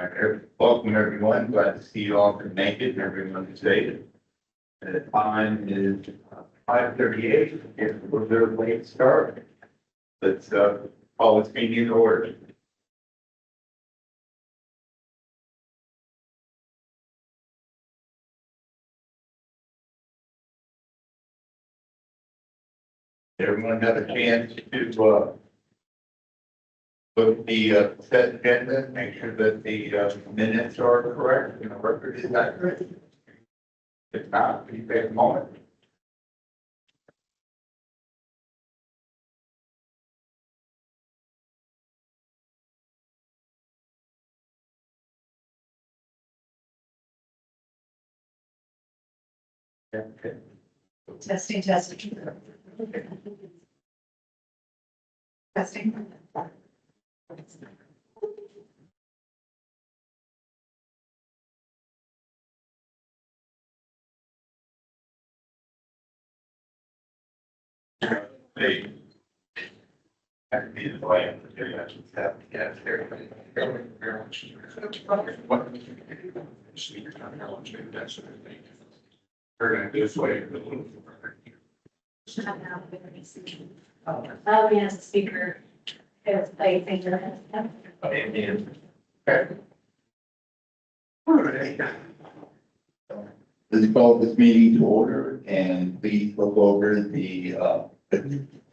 Welcome everyone. Glad to see you all can make it and everyone is safe. The time is 5:38. If we're there late start. Let's call this meeting in order. Everyone have a chance to look at the set agenda, make sure that the minutes are correct and the record is accurate. If not, please take a moment. Okay. Testing. Hey. That'd be the plan. We're gonna do this way. Oh, yes, speaker. It's like, thank you. Amen. Okay. All right. Let's call this meeting to order and please look over the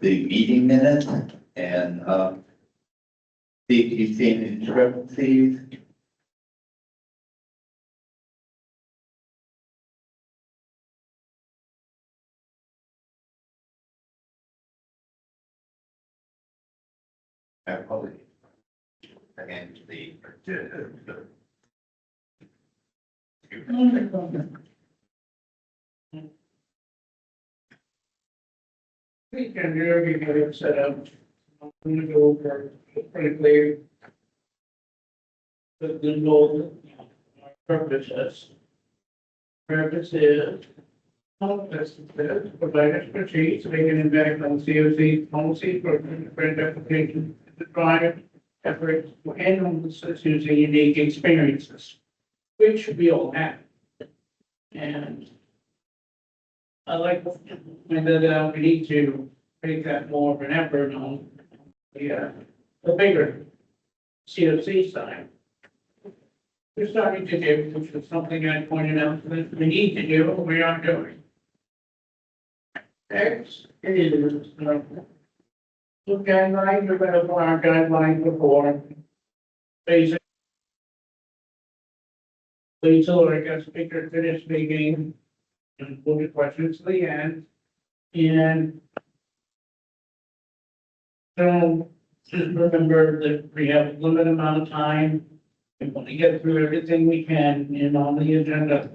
meeting minutes and see if you see any discrepancies. I probably and the We can really get it set up. I'm gonna go over quickly. The goal, purposes. Purpose is. Provide expertise, make an impact on CoC policy for grant application, to drive efforts to handle such using unique experiences, which we all have. And I like that we need to make that more of an effort on the bigger COC side. We're starting to do, which is something I pointed out that we need to do, what we are doing. Next is, the guidelines, we're going to put our guidelines before. Basic. Please, or I guess speaker finish speaking. And we'll get questions to the end. And so just remember that we have a limited amount of time. We want to get through everything we can and on the agenda.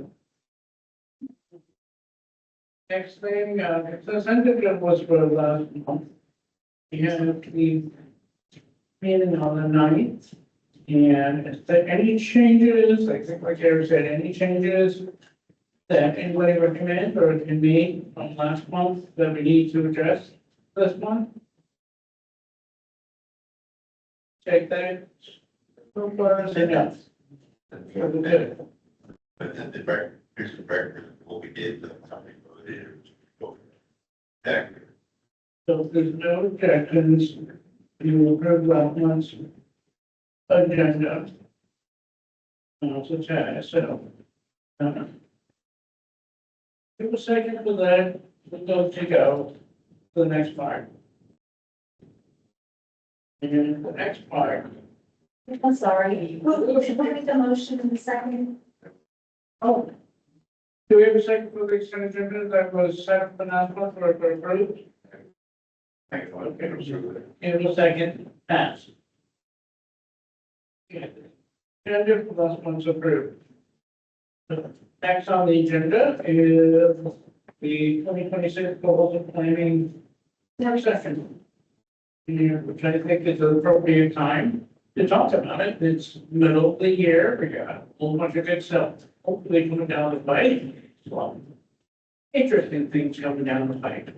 Next thing, the sentence was for last month. We had the meeting on the 9th. And if there any changes, I think like Eric said, any changes that anybody recommend or can be from last month that we need to address this month? Take that. So far, say no. But then the record, here's the record, what we did, something voted. Accurate. So if there's no objections, you will approve last month's agenda. Also, so. Give a second for that, we'll go to go to the next part. And the next part. I'm sorry. Should we make the motion in the second? Oh. Do we have a second for the consent agenda that was set up for last month or approved? Okay. Give a second, pass. Agenda for last month's approved. Next on the agenda is the 2026 goals and planning work session. Which I think is an appropriate time to talk about it. It's middle of the year. We got a whole bunch of good stuff. Hopefully coming down the pipe. Well, interesting things coming down the pipe.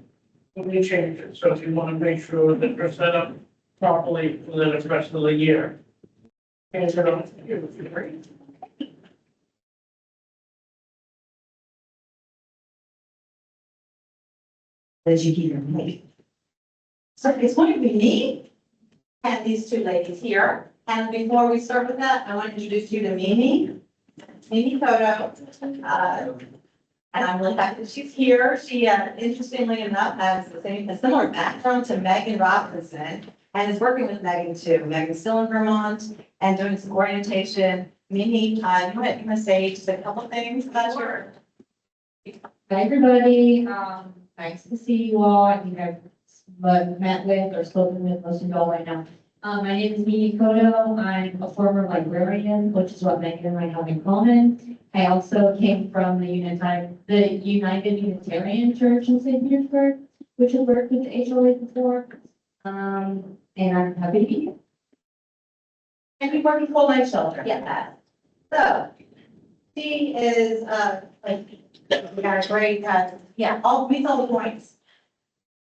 When we change it. So if you want to make sure that we're set up properly for the rest of the year. Did you hear me? So it's going to be me and these two ladies here. And before we start with that, I want to introduce you to Mimi. Mimi Koto. And I'm really happy that she's here. She, interestingly enough, has a similar background to Megan Robinson and is working with Megan too. Megan's still in Vermont and doing some orientation. Mimi, you want to say just a couple things about your. Hi, everybody. Nice to see you all. I think I've met with or spoken with most of you all right now. My name is Mimi Koto. I'm a former librarian, which is what Megan and I have in common. I also came from the United Unitarian Church in St. Petersburg, which has worked with the HOA before. And I'm happy to be here. And we work with full life shelter. Yeah. So she is, we got a great, meets all the points.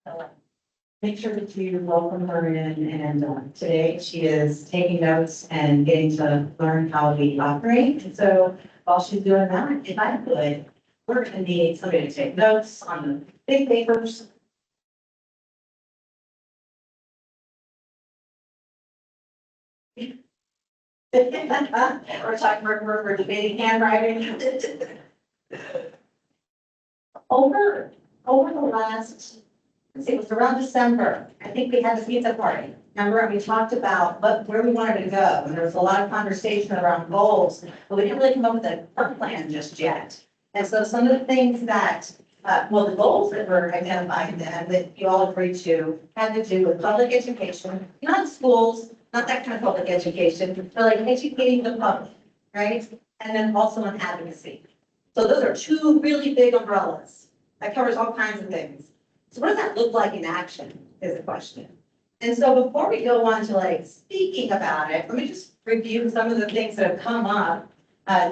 So make sure that you welcome her in, and today she is taking notes and getting to learn how we operate. And so while she's doing that, if I could, we're gonna need somebody to take notes on the big papers. We're debating handwriting. Over the last, let's see, it was around December, I think we had the pizza party. Remember, we talked about where we wanted to go, and there was a lot of conversation around goals, but we didn't really come up with a work plan just yet. And so some of the things that, the goals that were identified then that you all agreed to had to do with public education, not schools, not that kind of public education, but like educating the public, right? And then also on advocacy. So those are two really big umbrellas. That covers all kinds of things. So what does that look like in action is the question. And so before we go on to speaking about it, let me just review some of the things that have come up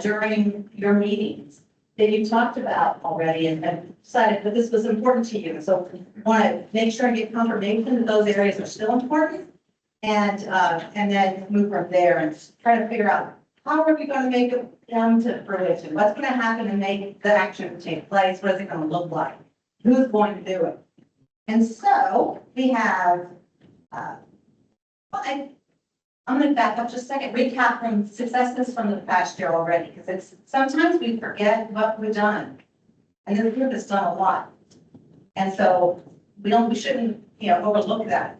during your meetings that you talked about already and decided that this was important to you. So I want to make sure I get confirmation that those areas are still important and then move from there and try to figure out how are we going to make it come to fruition? What's going to happen to make the action take place? What is it going to look like? Who's going to do it? And so we have, I'm going to back up just a second, recap from successes from the past year already, because it's sometimes we forget what we've done. And this group has done a lot. And so we shouldn't, overlook that.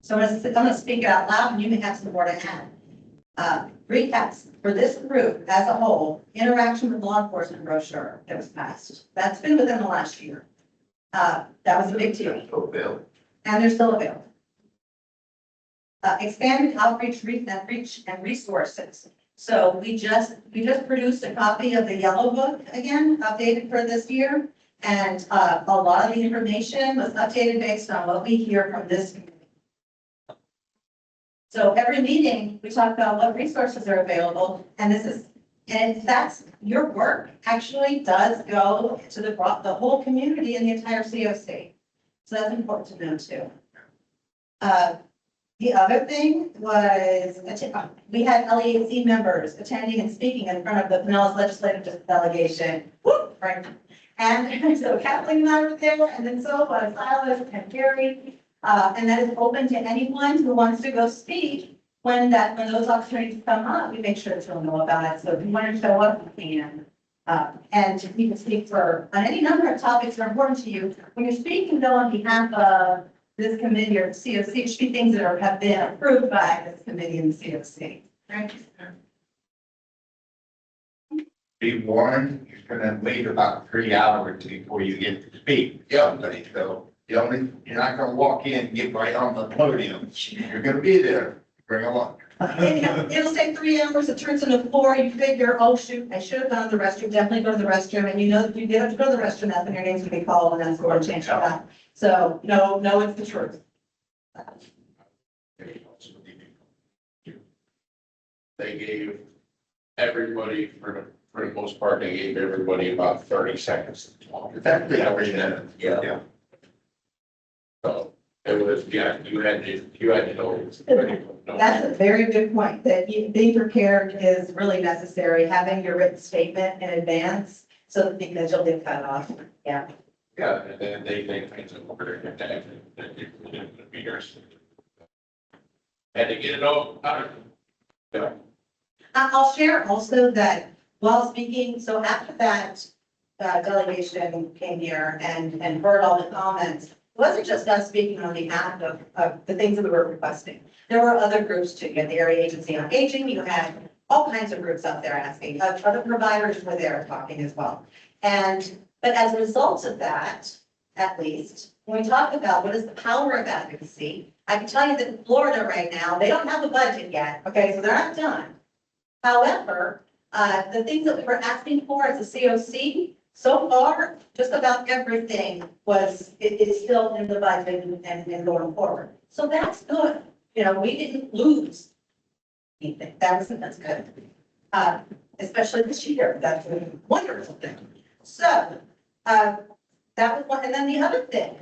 So I'm going to speak it out loud and you may have some more to add. Recaps for this group as a whole, interaction with law enforcement brochure that was passed. That's been within the last year. That was a big deal. And they're still available. Expanded outreach, and resources. So we just produced a copy of the yellow book again, updated for this year. And a lot of the information was updated based on what we hear from this community. So every meeting, we talk about what resources are available, and that's your work actually does go to the whole community and the entire CoC. So that's important to know too. The other thing was, we had LEAC members attending and speaking in front of the Pinellas legislative delegation. Whoop, right. And so Kathleen and I were there, and then so was Silas and Gary. And that is open to anyone who wants to go speak when those opportunities come up. We make sure to know about it. So if you want to show up, you can. And you can speak on any number of topics that are important to you. When you're speaking, though, on behalf of this committee or CoC, it should be things that have been approved by this committee and the CoC. Right? Be warned, you're gonna wait about 3 hours before you get to speak. Yeah, so you're not gonna walk in and get right on the podium. You're gonna be there. Bring a lunch. It'll take 3 hours. It turns into 4. You figure, oh shoot, I should have gone to the restroom. Definitely go to the restroom. And you know that you did have to go to the restroom. That's when your name's gonna be called, and that's going to change that. So no, it's the truth. They gave everybody, for the most part, they gave everybody about 30 seconds to talk. Exactly every minute. Yeah. So It was, yeah, you had to know. That's a very good point, that being prepared is really necessary, having your written statement in advance, so because you'll get cut off, yeah. Yeah, and then they things over there, that you couldn't be yours. Had to get it all out. Yeah. I'll share also that while speaking, so after that delegation came here and heard all the comments, it wasn't just us speaking on behalf of the things that we were requesting. There were other groups too. You had the Area Agency on Aging, you had all kinds of groups out there asking, other providers were there talking as well. But as a result of that, at least, when we talk about what is the power of advocacy, I can tell you that in Florida right now, they don't have a budget yet, okay, so they're not done. However, the things that we were asking for as a COC, so far, just about everything is still in the budget and going forward. So that's good. You know, we didn't lose anything. That's good. Especially this year, that's a wonderful thing. So, that was one. And then the other thing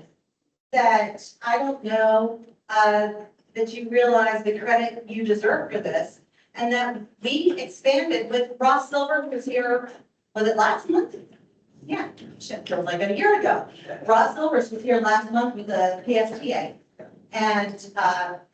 that I don't know, that you realize the credit you deserve for this, and that we expanded with Ross Silver, who was here, was it last month? Yeah, shit, it was like a year ago. Ross Silvers was here last month with the PSTA. And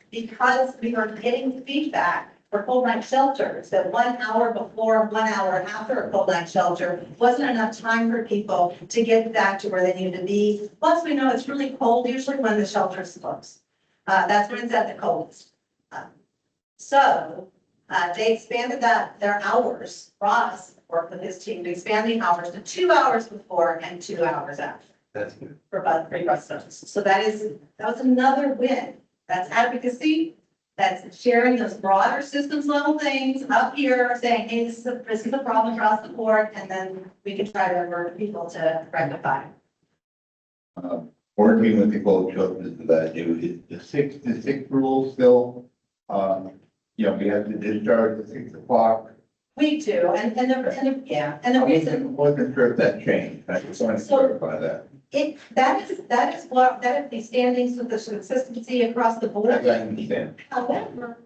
because we were getting feedback for full night shelters, that 1 hour before, 1 hour after a full night shelter wasn't enough time for people to get back to where they needed to be. Plus, we know it's really cold usually when the shelters close. That's when it's at the coldest. So they expanded their hours. Ross worked with his team to expand the hours to 2 hours before and 2 hours after. That's good. For about 3 bus services. So that was another win. That's advocacy. That's sharing those broader systems level things up here, saying, hey, this is a problem across the board, and then we can try to work with people to rectify. Working with the CoC is that the six rule still, you know, we have to discharge at 6 o'clock. We do, and the reason. Wasn't sure if that changed. I just wanted to clarify that. That is the standings with the consistency across the I board. understand. However,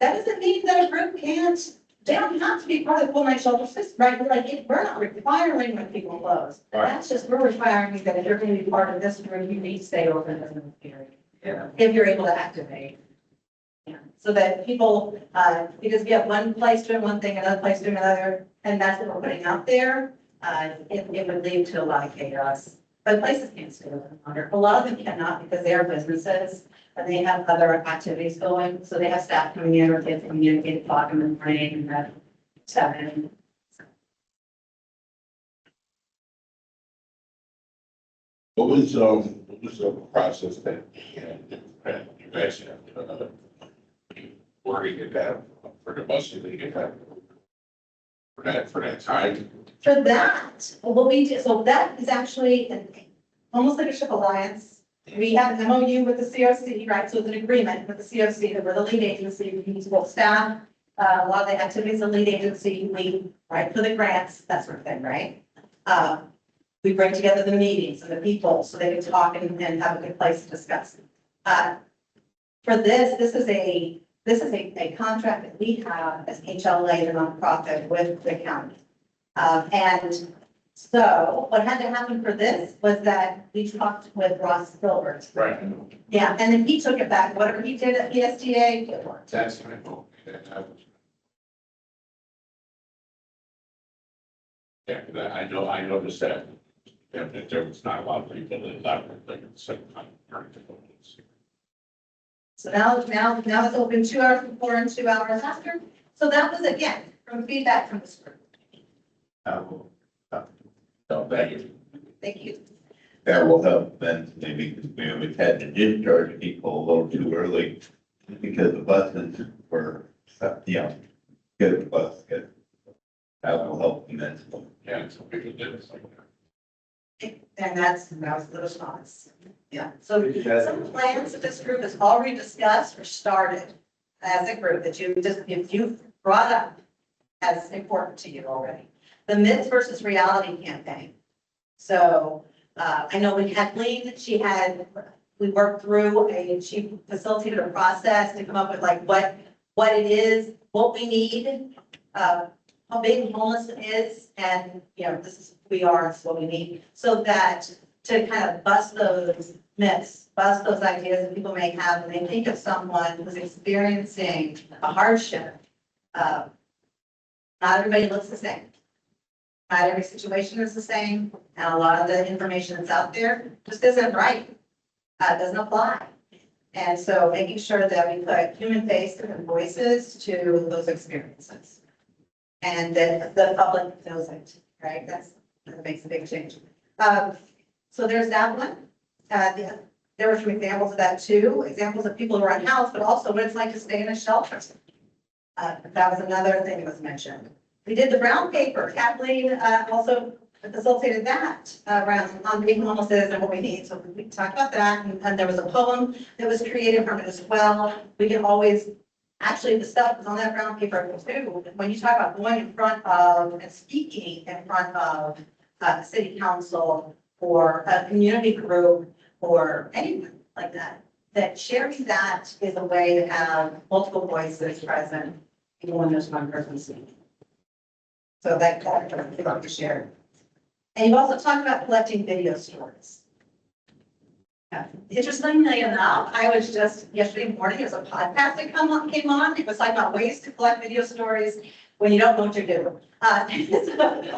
that doesn't mean that a group they don't have to be part of the full night shelter system, right? We're not requiring when people close. Right. That's just, we're requiring that if you're going to be part of this group, you need to stay open as an period. Yeah. If you're able to activate. Yeah. So that people, because we have one place doing one thing, another place doing another, and that's what we're putting out there, it would lead to a lot of chaos. But places can't stay open longer. A lot of them cannot because they are businesses and they have other activities going. So they have staff coming in or kids coming in at 8 o'clock in the morning and at 7. What was the process that you guys had, working at that, for the buses that you had? For that time? For that, what we do, so that is actually almost like a ship alliance. We have an MOU with the CoC, right? So it's an agreement with the CoC that we're the lead agency. We will staff a lot of the activities of the lead agency. We write for the grants, that sort of thing, right? We bring together the meetings and the people so they can talk and have a good place to discuss. For this is a contract that we have as HLA, the nonprofit, with the county. And so what had to happen for this was that we talked with Ross Silvers. Right. Yeah, and then he took it back, whatever he did at PSTA, it worked. That's my goal. Yeah, I noticed that there was not a lot of people that left, like, at the same time. So now it's open 2 hours before and 2 hours after. So that was, again, from feedback from this group. So thank you. Thank you. That will help then, maybe, because we always had to discharge people a little too early because the buses were, you know, get the bus, that will help immensely. Yeah, so people did it. And that was the response. Yeah, so some plans that this group has already discussed or started as a group that you've brought up as important to you already. The myths versus reality campaign. So I know when Kathleen, she had we worked through she facilitated a process to come up with like what it is, what we need, how big homeless is, and, you know, this is who we are, this is what we need. So that to kind of bust those myths, bust those ideas that people may have when they think of someone who's experiencing a hardship. Not everybody looks the same. Not every situation is the same, and a lot of the information that's out there just isn't right. Doesn't apply. And so making sure that we put human face and voices to those experiences. And that the public knows it, right? That makes a big change. So there's that one. There were some examples of that too, examples of people who are unhoused, but also what it's like to stay in a shelter. That was another thing that was mentioned. We did the brown paper. Kathleen also facilitated that around on being homelessness and what we need. So we talked about that, and there was a poem that was created from it as well. We can always, actually, the stuff was on that brown paper too. When you talk about going in front of and speaking in front of the city council or a community group or anyone like that, that sharing that is a way to have multiple voices present, even when there's one person speaking. So that we'd love to share. And you've also talked about collecting video stories. Interestingly enough, I was just yesterday morning, there's a podcast that came on. It was talking about ways to collect video stories when you don't know what to do,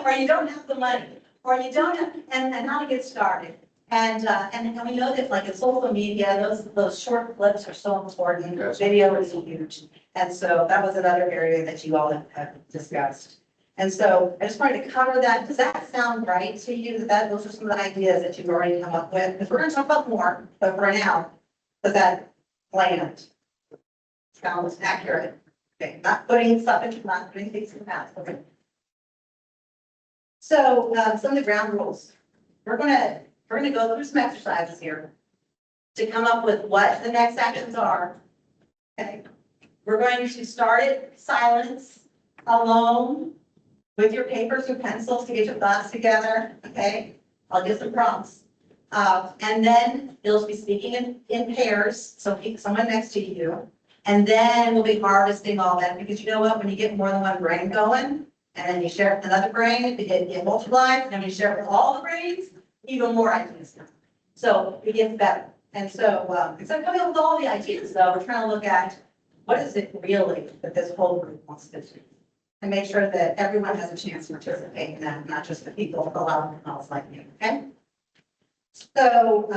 or you don't have the money, or you don't have, and how to get started. And we know that like in social media, those short clips are so important. Yes. Video is huge, and so that was another area that you all have discussed. And so I just wanted to cover that. Does that sound right to you? That those are some of the ideas that you've already come up with? Because we're going to talk about more, but for now, does that land? Sounds accurate. Okay, not putting things in the past. Okay. So some of the ground rules. We're gonna go through some exercises here to come up with what the next actions are. Okay. We're going to start it silence, alone, with your papers or pencils to get your thoughts together, okay? I'll give some prompts. And then you'll be speaking in pairs, so keep someone next to you. And then we'll be harvesting all that, because you know what, when you get more than one brain going, and then you share it with another brain, it multiplies, and then when you share it with all the brains, even more ideas come. So it gets better. And so instead of coming up with all the ideas though, we're trying to look at what is it really that this whole group wants to do? And make sure that everyone has a chance to participate in that, not just the people who allow else like you, okay? So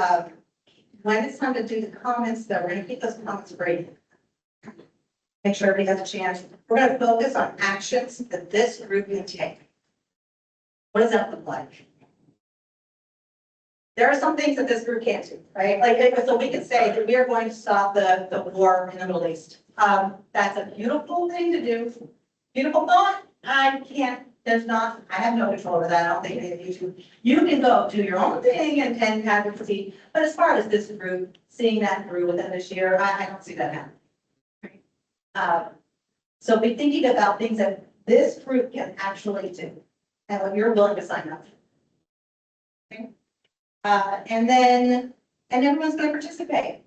when it's time to do the comments, though, we're gonna keep those comments brief. Make sure everybody has a chance. We're gonna focus on actions that this group can take. What does that look like? There are some things that this group can't do, right? Like, so we can say that we are going to stop the war in the Middle East. That's a beautiful thing to do. Beautiful thought. I have no control over that. I don't think any of you do. You can go do your own thing and advocacy. But as far as this group, seeing that through within this year, I don't see that happening. So be thinking about things that this group can actually do and what you're willing to sign up for. Okay. And everyone's going to participate.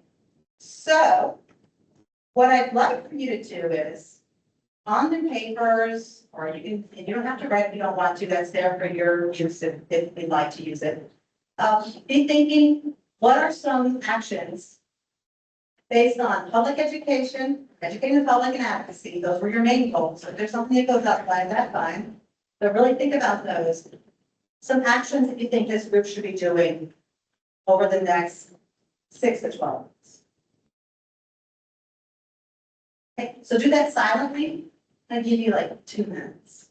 So what I'd like for you to do is, on the papers, or you don't have to write if you don't want to, that's there for your use if you'd like to use it. Be thinking, what are some actions based on public education, educating the public and advocacy? Those were your main goals. So if there's something that goes up by that, fine. But really think about those. Some actions that you think this group should be doing over the next 6 to 12 months. Okay, so do that silently. I'll give you like 2 minutes.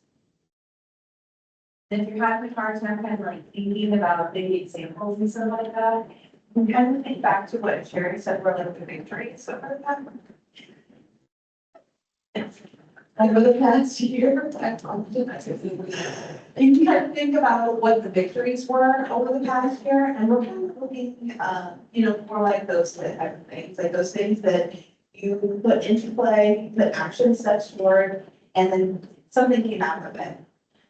If you're having a hard time kind of like thinking about big examples and stuff like that, you can kind of think back to what Sherry said were like the victories over the past. Over the past year, you can kind of think about what the victories were over the past year, and we're kind of looking, more like those type of things, like those things that you put into play, put action steps forward, and then something came out of it.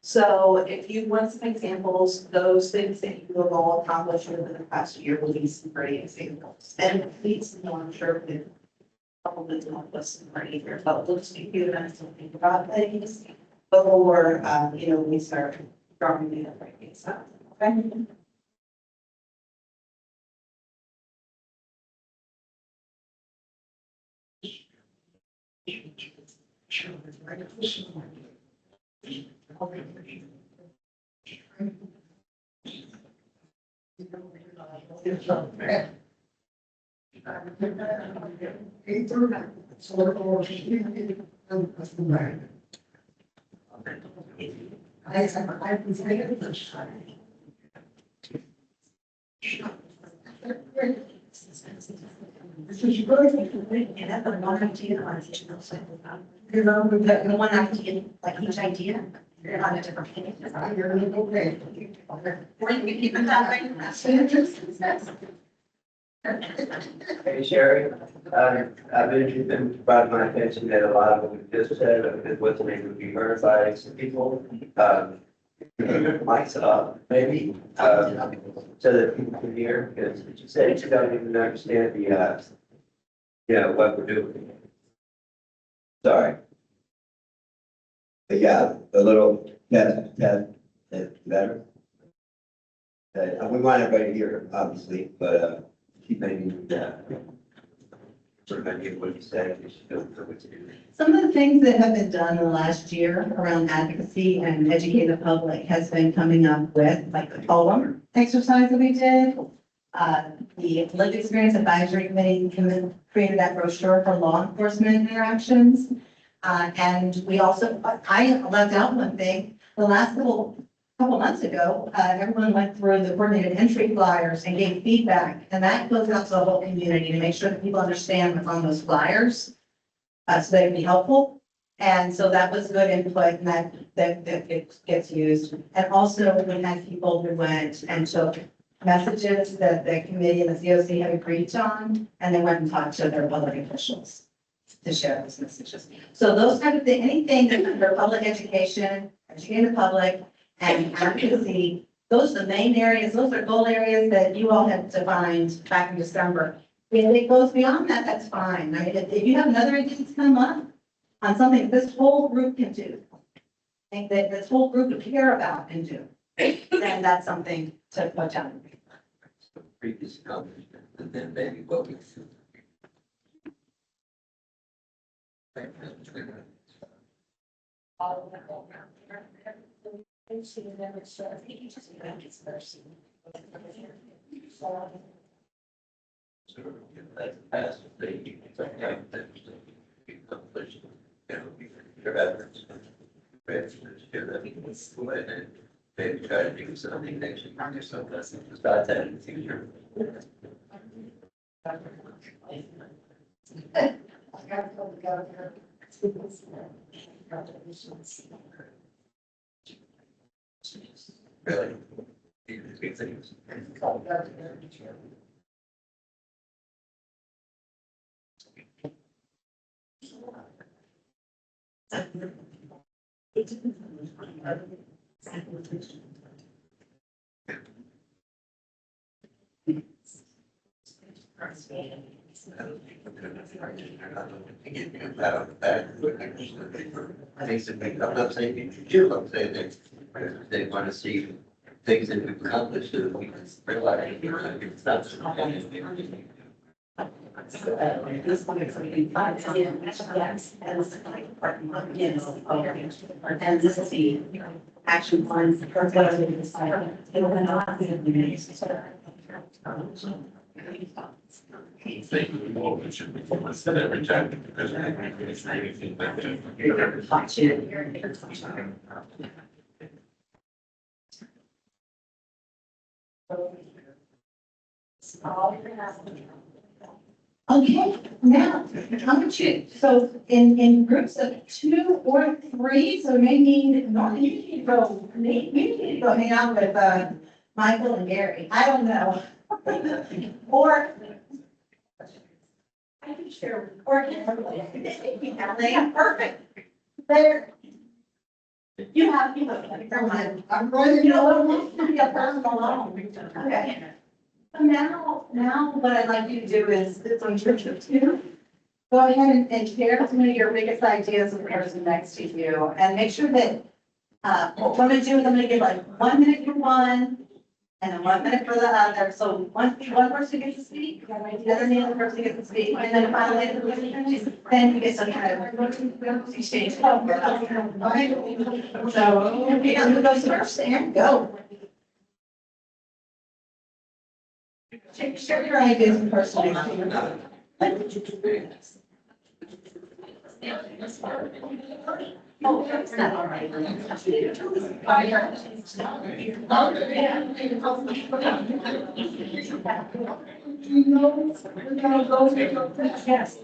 So if you want some examples, those things that you have all accomplished over the past year will be some great examples. And please, no, I'm sure that probably not listen for either, but we'll just give you a minute to think about things before, we start drawing the other things up. Okay? The one idea, like each idea, you're on a different page. Or you can keep it that way. Hey Sherry, I've been brought to my attention that a lot of what we just said wasn't able to be heard by some people. Mics up, maybe, so that people can hear, because you said you don't even understand the, what we're doing. Sorry. But yeah, a little test, better. We want everybody to hear, obviously, but, keep making, sort of idea of what you said, you should know what to do. Some of the things that have been done in the last year around advocacy and educating the public has been coming up with, like the poem exercise that we did. The lived experience advisory committee created that brochure for law enforcement interactions. And we also, I left out one thing, the last couple months ago, everyone went through the coordinated entry flyers and gave feedback, and that goes out to the whole community to make sure that people understand what's on those flyers, so they can be helpful. And so that was good input, and that gets used. And also, we had people who went and took messages that the committee and the CoC had agreed on, and they went and talked to their public officials to share those messages. So those kind of things, anything that's under public education, educating the public, and advocacy, those are the main areas, those are goal areas that you all had defined back in December. If it goes beyond that, that's fine. I mean, if you have another idea that's come up on something this whole group can do, think that this whole group would care about and do, then that's something to put down. Previous accomplishment, and then maybe what we. That's past, they, sometimes that we accomplish, your efforts. And maybe try to do something next year, so that's, start that in the future. Really? Big things. I think it's a big, I'm not saying you, I'm saying that they want to see things that we've accomplished so that we can realize it's not. This one is something fun. Yes, and this is like yes, okay. And this is the action plans. Thank you, well, it should be focused every time, because I think it's anything that. Okay, now, how much you, so in groups of 2 or 3, so maybe, no, you need to go, you need to go hang out with, Michael and Gary, I don't know. Or. I can share, or. They are perfect. They're, You have, never mind. I'm going, you know, it wants to be a personal loan. Okay. So now what I'd like you to do is, it's on your two. Go ahead and share some of your biggest ideas with the person next to you and make sure that, what I'm gonna do is I'm gonna give like 1 minute for one and then 1 minute for the other. So one person gets to speak, the other person gets to speak, and then finally, then you get some kind of exchange. So, yeah, who goes first? Aaron, go. Share your ideas and personal. Oh, that's not all right. Yes.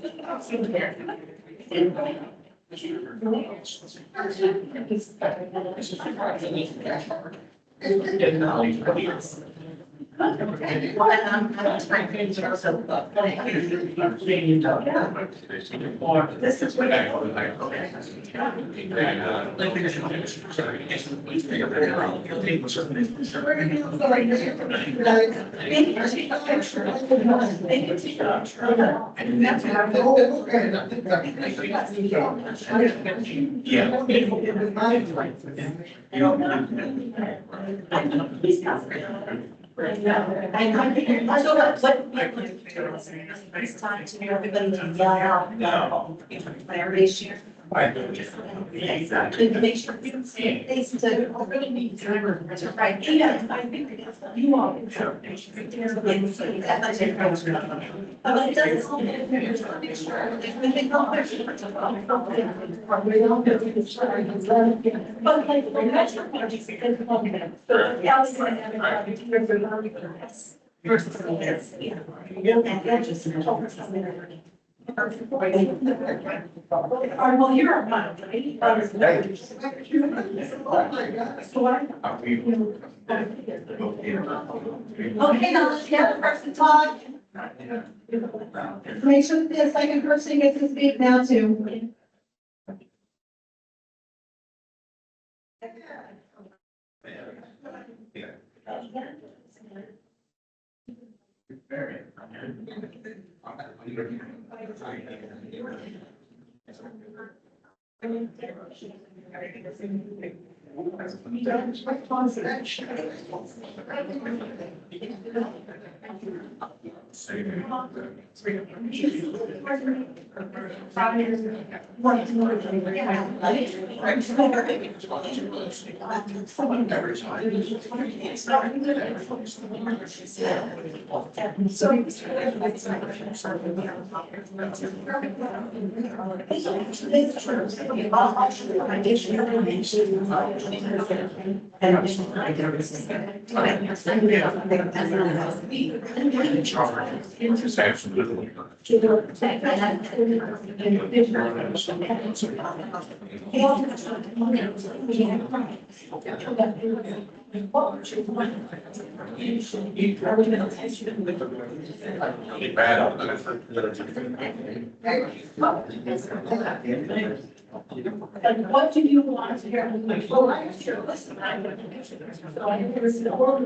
Okay. Well, then I'm trying to finish up, so, this is what I don't know what it's time to everybody to yell out, no, when everybody shares. Exactly. Make sure you can say things to really need to write. Yeah, I think it is. You all. But it doesn't help if there's a picture. When they go there. But like, when that's your project, it's okay. Yeah, I was going to have it. Versus this, yeah. And then just. Well, you're one. Okay, now let's have the person talk. Make sure that the second person gets to speak now too. And what do you want to hear? Well, I sure listen. So I hear it's the world.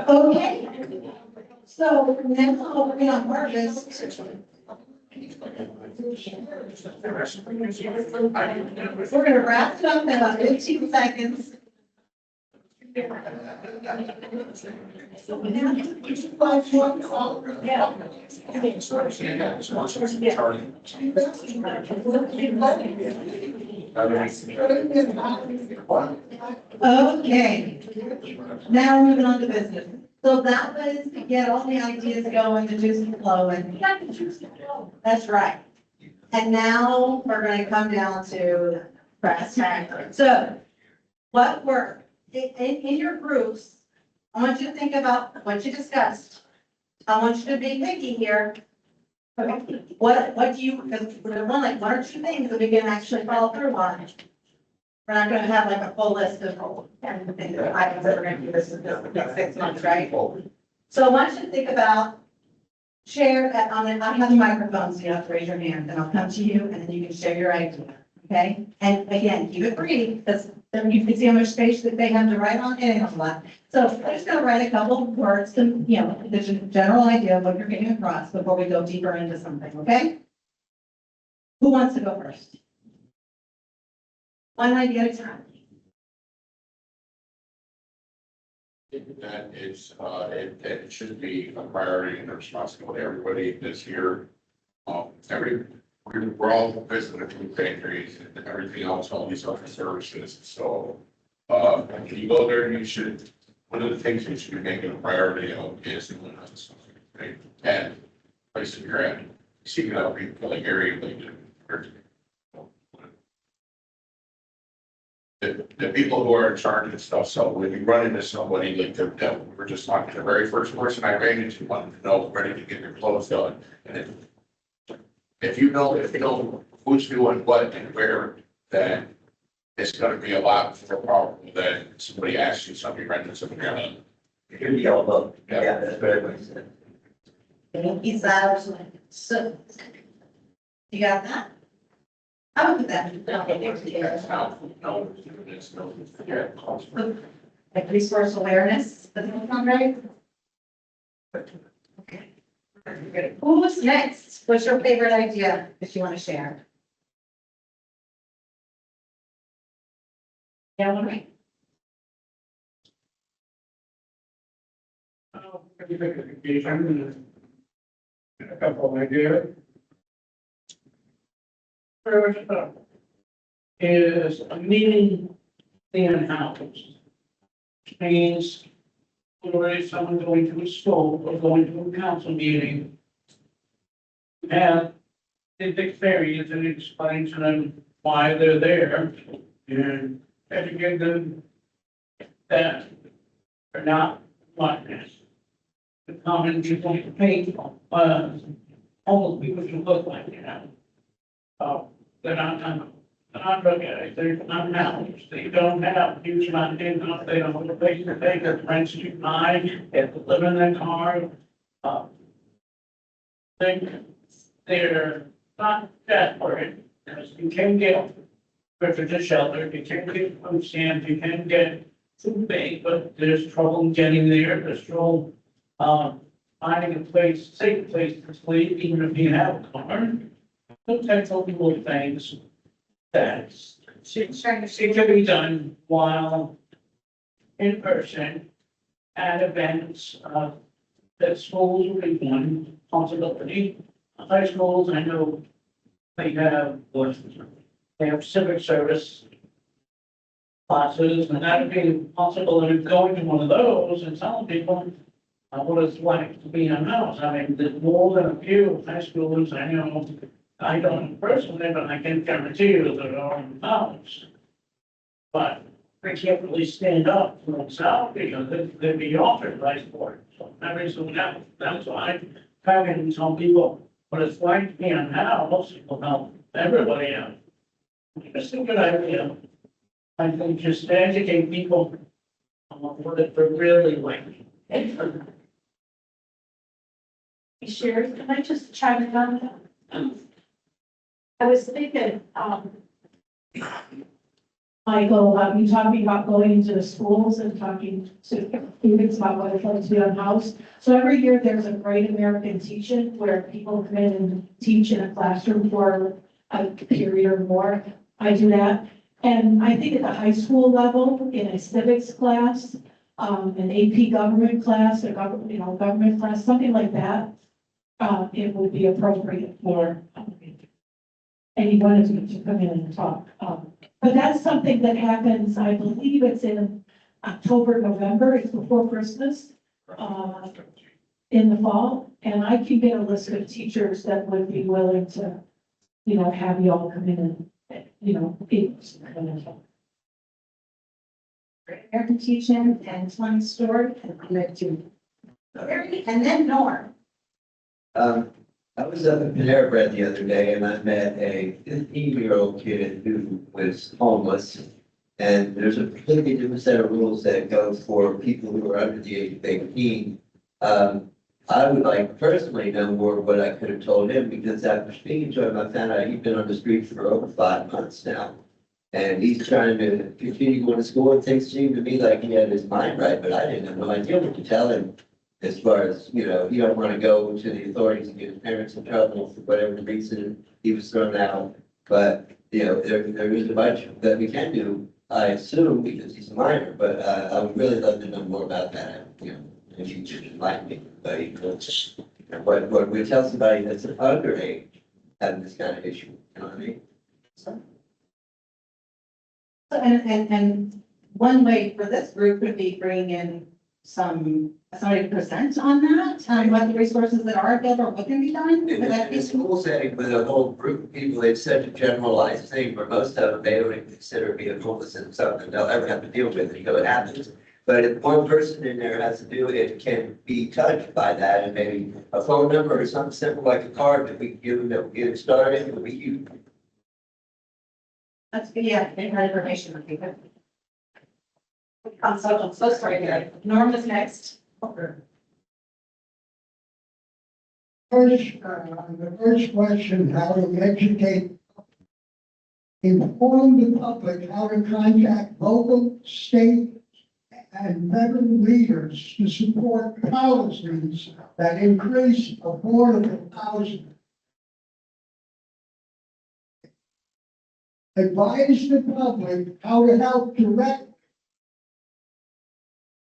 Okay. So now we're gonna harvest. We're gonna wrap it up in about 15 seconds. Okay, now we're moving on to business. So that was to get all the ideas going, the juice and flowing. That's right. And now we're going to come down to brass tacks. So what worked in your groups? I want you to think about what you discussed. I want you to be picky here. What do you, because we're one or two things that we can actually follow through on. We're not going to have like a full list of items that we're going to do this in the next 6 months, right? So I want you to think about share that I have the microphone, so you have to raise your hand, and I'll come to you, and then you can share your idea, okay? And again, keep it brief, because then you can see how much space that they have to write on, and a lot. So I'm just gonna write a couple of words, to, you know, the general idea of what you're getting across before we go deeper into something, okay? Who wants to go first? One idea at a time. That is, it should be a priority and a responsibility of everybody this year. We're all visiting the food pantries and everything else, all these other services, so. If you go there, you should, one of the things you should be making a priority of is, and place you're at, seeking out people like area, like, the people who are in charge of stuff, so when you run into somebody like that, we were just talking, the very first person I ran into wanted to know, ready to get their clothes done. And if you know who's doing what and where, then it's gonna be a lot more powerful than somebody asks you something, renting something out. It could be all about, yeah, that's what everybody said. He's so. You got that? I would put that. Like resource awareness, doesn't that sound right? Okay. Good. Who's next? What's your favorite idea that you want to share? Yeah, all right. A couple of ideas. First up is a meeting in house. Which means whether someone going to a school or going to a council meeting. And the experience and explain to them why they're there and educate them that they're not like this. The common people paint, almost people should look like, you know. They're not drug addicts, they're not hounds, they don't have huge amount of income, they don't have a place to take, their rent's too high, they have to live in their car. They're not desperate, because you can get refugee shelter, you can get food stamps, you can get food bank, but there's trouble getting there, there's trouble, finding a place, safe place to sleep, even if you have a car. Those types of little things that it can be done while in person at events, that schools will be one possibility. High schools, I know they have civic service classes, and that would be a possibility of going to one of those and telling people what it's like to be in a house. I mean, there's more than a few high schools I know. I don't personally, but I can guarantee you that they're all in the house. But they can't really stand up for themselves because they'd be offered by sport. So that's why I can tell people what it's like to be in a house, will help everybody out. It's a good idea. I think just to educate people on what it's really like. Sherry, can I just chime in on that? I was thinking, Michael, about you talking about going into the schools and talking to students about what it's like to be unhoused. So every year there's a Great American Teach-In where people come in and teach in a classroom for a period or more. I do that. And I think at the high school level, in a civics class, an AP government class, a government class, something like that, it would be appropriate for anyone to come in and talk. But that's something that happens, I believe it's in October, November, it's before Christmas, in the fall. And I can get a list of teachers that would be willing to, have you all come in and, American Teach-In and one story, and I'm going to, and then Norm. I was up in Panera Bread the other day and I met a 15-year-old kid who was homeless. And there's a completely different set of rules that go for people who are under the age of 18. I would like personally know more of what I could have told him, because after speaking to him, I found out he's been on the street for over 5 months now. And he's trying to continue going to school, and things seem to me like he had his mind right, but I didn't have no idea what to tell him. As far as, you know, you don't want to go to the authorities and get his parents in trouble for whatever reason he was thrown out. But, you know, there is a bunch that we can do, I assume, because he's a minor, but I would really love to know more about that, you know, if you could enlighten me. But, you know, what we tell somebody that's underage having this kind of issue, you know what I mean? And one way for this group would be bringing in somebody to present on that, what the resources that are available, or what can be done. In a school setting with a whole group of people, it's such a generalized thing where most of them, they don't even consider being homeless as something they'll ever have to deal with, you know, it happens. But if one person in there has to do it, can be touched by that, and maybe a phone number or something simple like a card that we can give them, that will get it started, and we can. That's good, yeah, getting that information would be good. I'm so sorry, Gary. Norm is next. The first question, how to educate, inform the public how to contact local, state, and federal leaders to support policies that increase affordable housing. Advise the public how to help direct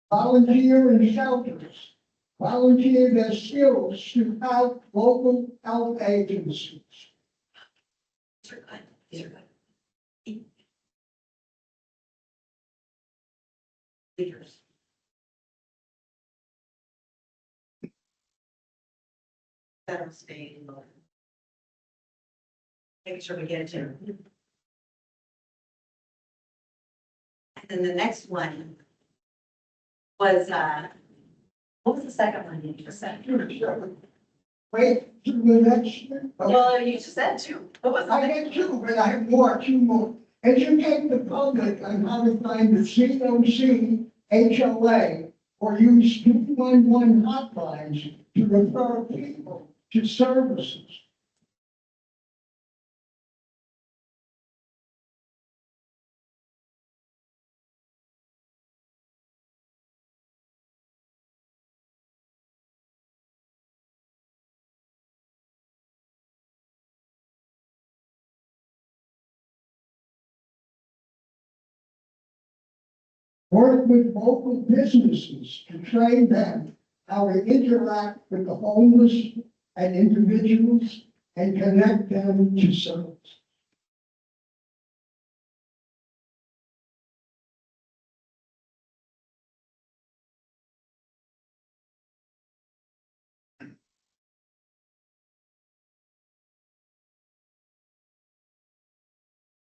volunteer in shelters, volunteer their skills to help local health agencies. These are good. These are good. Leaders. Federal, state, and local. Making sure we get it to. And then the next one was, what was the second one you just said? Wait to the next one. Well, you just said two. What was I the get two, but I have two more. Educate the public on how to find the CoC, HOA, or use 211 hotlines to refer people to services. Work with local businesses to train them how to interact with the homeless and individuals and connect them to service.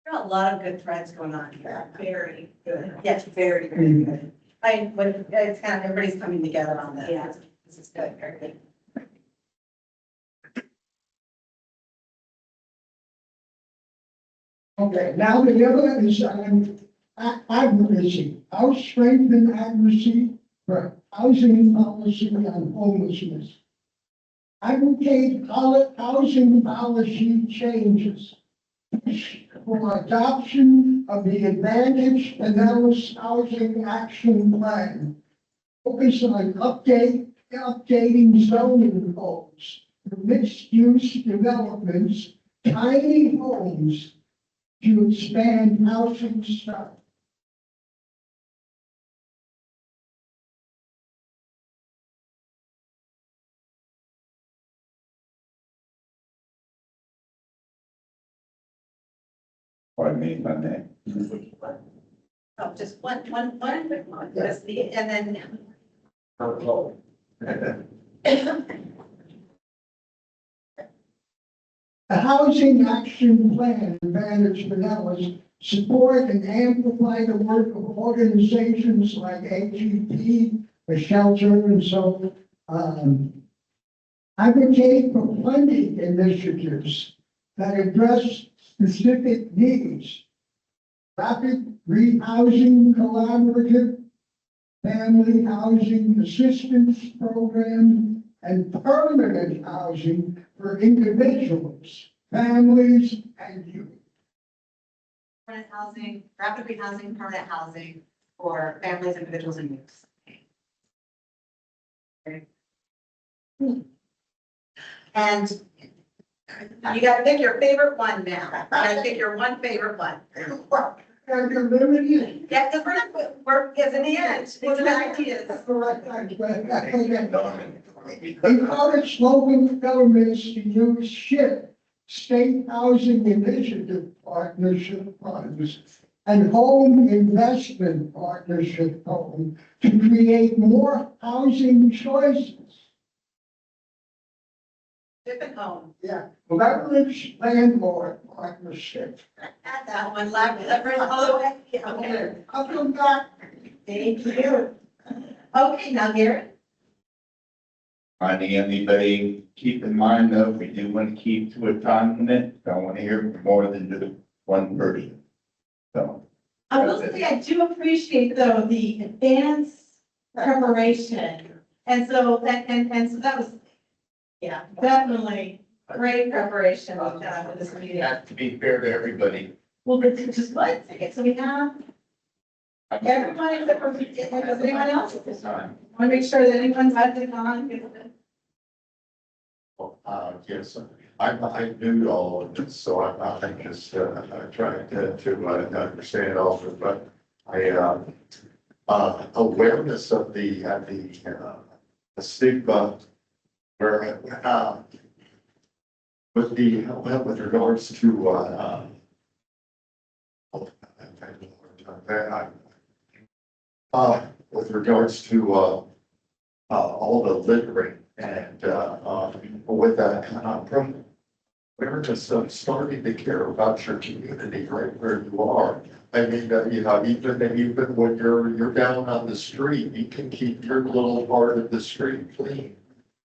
There are a lot of good threads going on here. very good? Yes, very, very good. It's kind of, everybody's coming together on this. Yeah. This is good, very good. Okay, now the other is advocacy. How strengthen advocacy for housing policy on homelessness. Advocate housing policy changes for adoption of the Advantage Pinellas Housing Action Plan. Focus on updating zoning codes for mixed-use developments, tiny homes to expand housing stock. Pardon me, my name. Oh, just one quick one, just and then. The Housing Action Plan, Advantage Pinellas, support and amplify the work of organizations like AGP, the shelter, and so advocate for funding initiatives that address specific needs. Rapid Rehousing Collaborative, Family Housing Assistance Program, and permanent housing for individuals, families, and youth. Permanent housing, rapid rehousing, permanent housing for families, individuals, and youth. And you gotta pick your favorite one now. You gotta pick your one favorite one. And you're limited. Yeah, because we're, because in the end, what's the ideas? Encourage local governments to use SHIP, State Housing Initiative Partnership Funds, and Home Investment Partnership Fund to create more housing choices. Different home. Yeah, leverage landlord partnership. Add that one, leverage all the way. Yeah, okay. I'll come back. Thank you. Okay, now Garrett. Finding anybody, keep in mind though, we do want to keep to a time limit. Don't want to hear from more than just one person. So. I will say, I do appreciate though, the advanced preparation. And so that, and so that was, yeah, definitely great preparation for this meeting. Has to be fair to everybody. Well, but just let's take it. So we have everyone except for, does anyone else? Time. Want to make sure that anyone's had it on. Yes, I knew all of this, so I just trying to understand all of it, but awareness of the stigma where with regards to with regards to all the littering and with that awareness of starting to care about your community right where you are. I mean, even when you're down on the street, you can keep your little part of the street clean.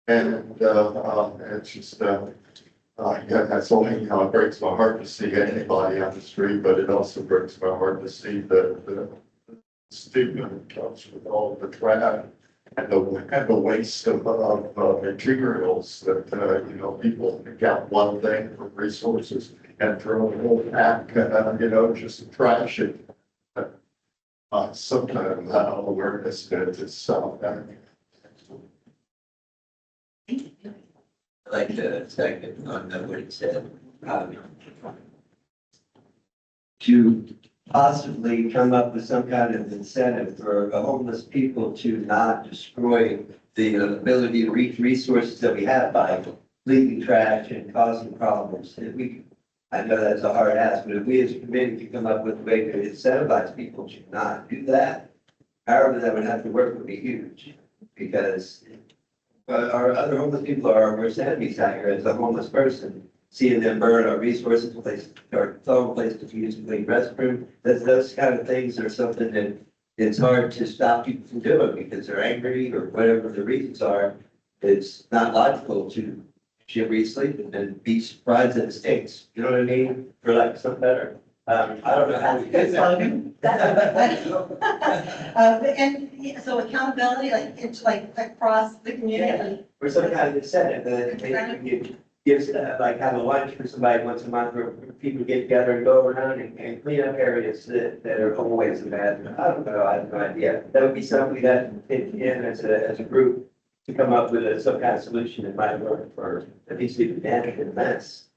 And it's just yeah, that's only, it breaks my heart to see anybody on the street, but it also breaks my heart to see the stigma that comes with all the trash and the waste of materials that, people pick out one thing for resources and throw a whole pack, just trash it. Some kind of awareness to stop that. I'd like to second on what he said. To possibly come up with some kind of incentive for homeless people to not destroy the ability to reach resources that we have by leaving trash and causing problems. I know that's a hard ask, but if we as a committee could come up with a way to incentivize people to not do that, however that would have to work would be huge. Because our other homeless people are worst enemies out here. As a homeless person, seeing them burn our resources, our place to use a clean restroom, those kind of things are something that it's hard to stop people from doing because they're angry or whatever the reasons are. It's not logical to shiver sleep and then be surprised that it stinks. You know what I mean? For like something better. I don't know how to get that. And so accountability, like across the community. Or some kind of incentive that maybe gives, like have a lunch for somebody once a month where people get together and go around and clean up areas that are always bad. I don't know, I have no idea. That would be something that in as a group to come up with some kind of solution that might work for at least the management mess.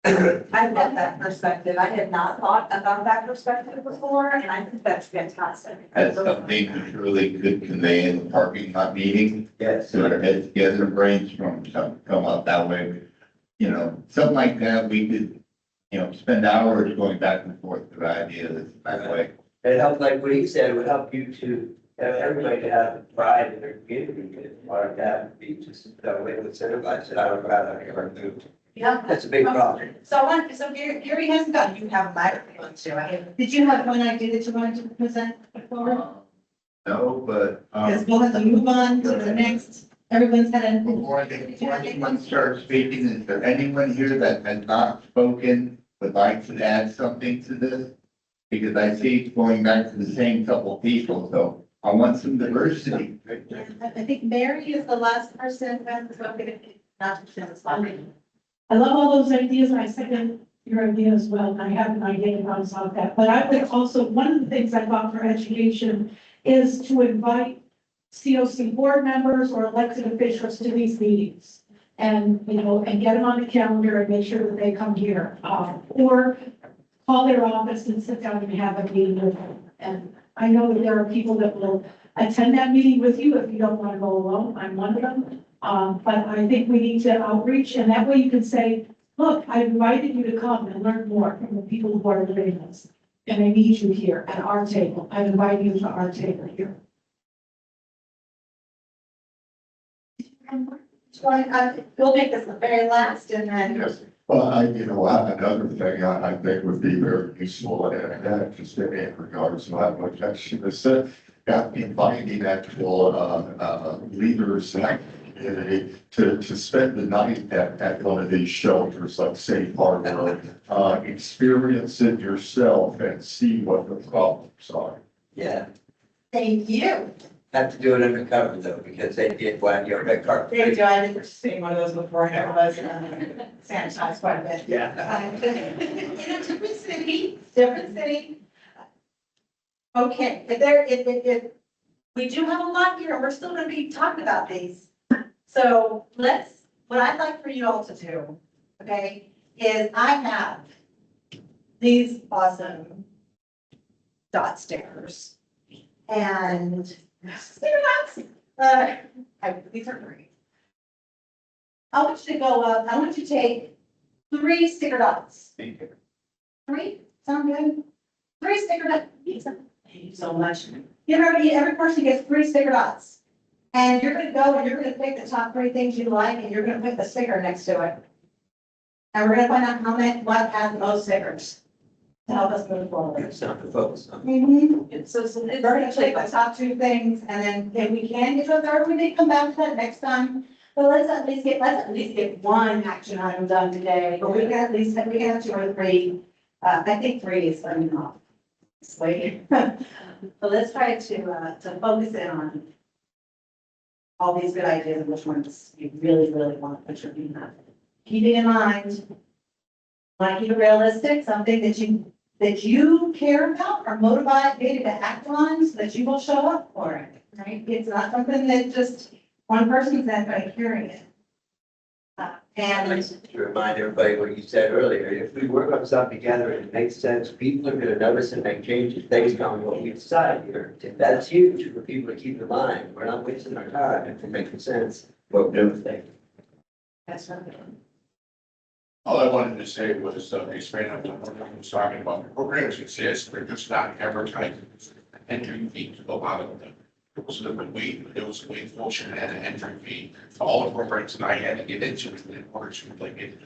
I love that perspective. I had not thought about that perspective before, and I think that's fantastic. That's something we really could convey in the parking lot meeting. Yes. So our heads together, brainstorm, come up that way. Something like that, we could, spend hours going back and forth with ideas that way. It helped, like what he said, it would help you to have everybody to have pride in their community. And part of that would be just that way to incentivize it. I don't know how that ever moved. Yeah. That's a big problem. So Gary hasn't got, you have a microphone too. Did you have one idea that you wanted to present before? No, but, Because we'll have to move on to the next, everyone's had a. before anyone starts speaking, is there anyone here that has not spoken, would like to add something to this? Because I see it's going back to the same couple people, so I want some diversity. I think Mary is the last person that's spoken, not to respond. I love all those ideas, and I second your idea as well, and I have an idea to bounce off that. But I would also, one of the things I thought for education is to invite COC board members or elected officials to these meetings. And, you know, and get them on the calendar and make sure that they come here, or call their office and sit down and have a meeting with them. And I know that there are people that will attend that meeting with you if you don't want to go alone. I'm one of them. But I think we need to outreach, and that way you can say, look, I invited you to come and learn more from the people who are living this. And I need you here at our table. I invite you to our table here. We'll make this the very last and then. Yes, well, another thing I think would be very useful, and that just in regards to what Jackson has said, inviting actual, leaders in the community to spend the night at one of these shelters like Safe Harbor, experience it yourself and see what the problems are. Yeah, Thank you. have to do it undercover though, because they did whack your red carpet. Thank you. I did see one of those before and it was sanitized quite a bit. Yeah. In a different city. Okay, if we do have a lot here, we're still gonna be talking about these. So what I'd like for you all to do, okay, is I have these awesome dot stickers. And sticker dots, these are great. I want you to go up, I want you to take 3 sticker dots. 3, sound good? 3 sticker dots. Thank you so much. Every person gets 3 sticker dots. And you're gonna go and you're gonna pick the top 3 things you like and you're gonna put the sticker next to it. And we're gonna find out what has the most stickers to help us move forward. It's not to focus on. Mm-hmm. So we're gonna take the top 2 things and then if we can get to a third, we may come back to that next time. But let's at least get 1 action item done today, but we can have 2 or 3. I think 3 is enough. Wait. So let's try to focus in on all these good ideas and which ones you really, really want to put your feet on. Keeping in mind, want to keep it realistic, something that you care about or motivated to act on so that you will show up for it, right? It's not something that just one person's not going to carry it. I'd like to remind everybody what you said earlier, if we work on something together and it makes sense, people are gonna notice and make changes based on what we decide here. That's huge for people to keep in mind. We're not wasting our time if we're making sense what we're doing. That's right. All I wanted to say was, expand on what I was talking about. The programs exist, they're just not advertising. Entry fee to go out of them. There was a way function and an entry fee to all the programs that I had to get into in order to like it.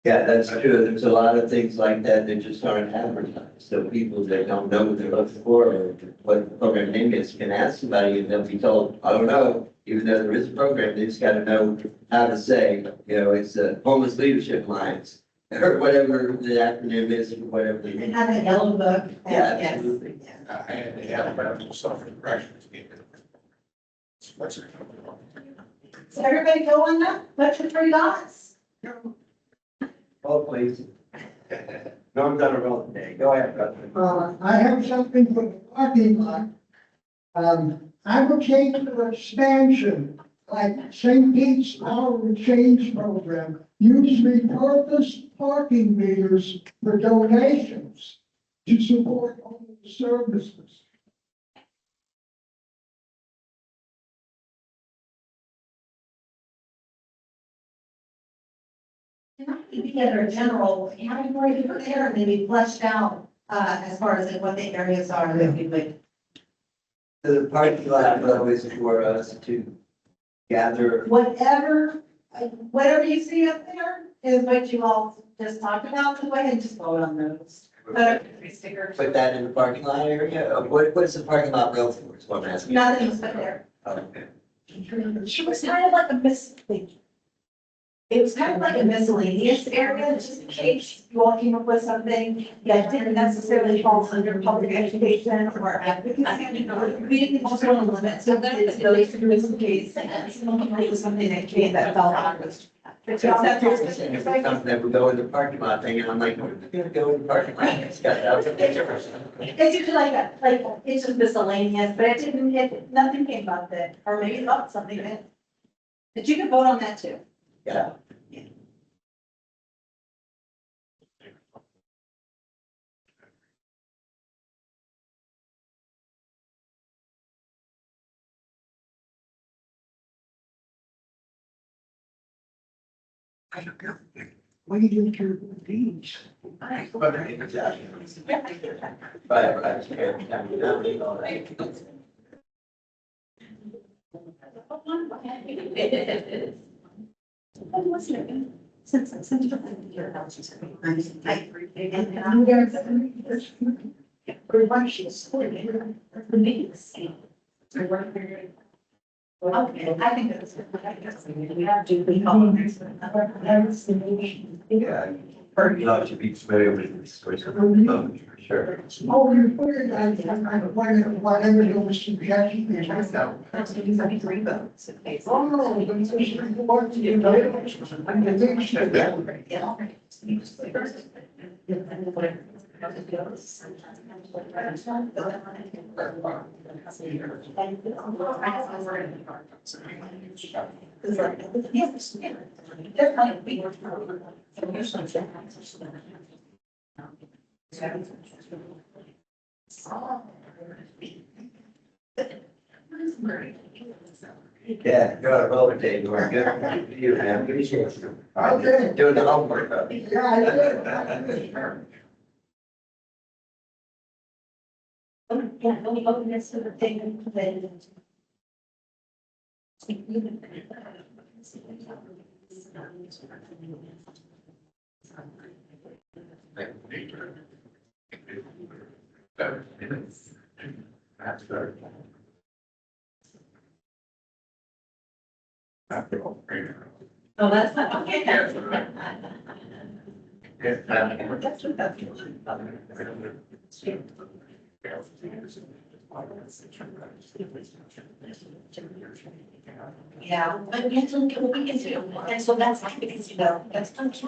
Yeah, that's true. There's a lot of things like that that just aren't advertised. So people that don't know what they're looking for or what the program name is can ask somebody and they'll be told, I don't know. Even though there is a program, they just gotta know how to say, it's a homeless leadership alliance. Or whatever the acronym is, or whatever. And have a yellow book. Yeah, Yes. absolutely. I had to have medical stuff in corrections. So everybody go on that, put your 3 dots. Oh, please. Norm's on a roll today. Go ahead, brother. I have something for the parking lot. Advocate for expansion, like St. Pete's Hour Change Program. Use repurposed parking meters for donations to support homeless services. Together a general category for there and then be fleshed out, as far as what the areas are that we would. The parking lot is for us to gather. Whatever you see up there is what you all just talked about, so go ahead and just vote on those. Stickers. Put that in the parking lot area? What's the parking lot real for, is what I'm asking? Nothing was put there. Okay. She was kind of like a mislead. It was kind of like a miscellaneous area, just in case you all came up with something that didn't necessarily fall under public education or advocacy. We didn't also want to limit, so that is really just in case someone came up with something that came that fell under. Something that would go in the parking lot thing, and I'm like, we're gonna go in the parking lot. It's got that was a picture or something. It's usually like, it's just miscellaneous, but nothing came up that, or maybe not something that, but you can vote on that too. Yeah. I don't know. What do you do with these? Right, exactly. Okay, I think that's good. We have to be all next. Yeah, you should be familiar with this sort of, for sure. Oh, you put it on whatever those suggestions. That's going to be 3 votes. in case. Oh, it's just report to you. I'm the next. Yeah, you're on a roller day, you are good. You have good chance. Okay. Doing the homework. Huh? Yeah, I did. Yeah, no, open this to the thing, then. Oh, that's not, okay. That's what that's. Yeah, but we can do, and so that's because, that's not.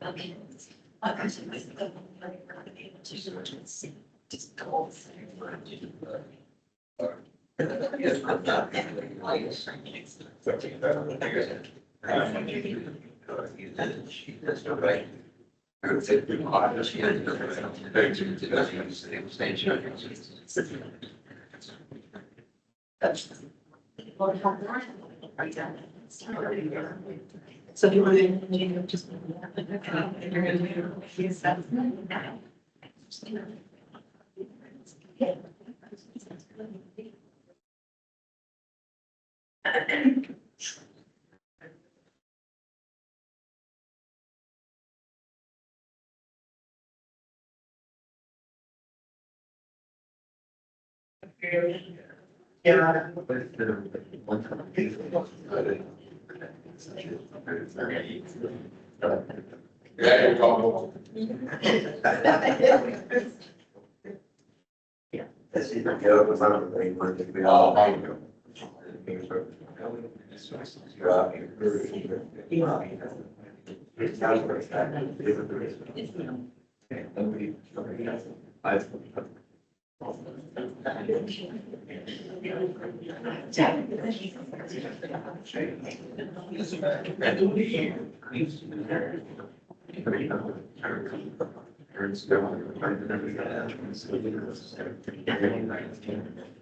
Okay. Just go. So do you want to just? You're going to do assessment now. Yeah. Yeah, you're talking. That's either go or not, they want to be all.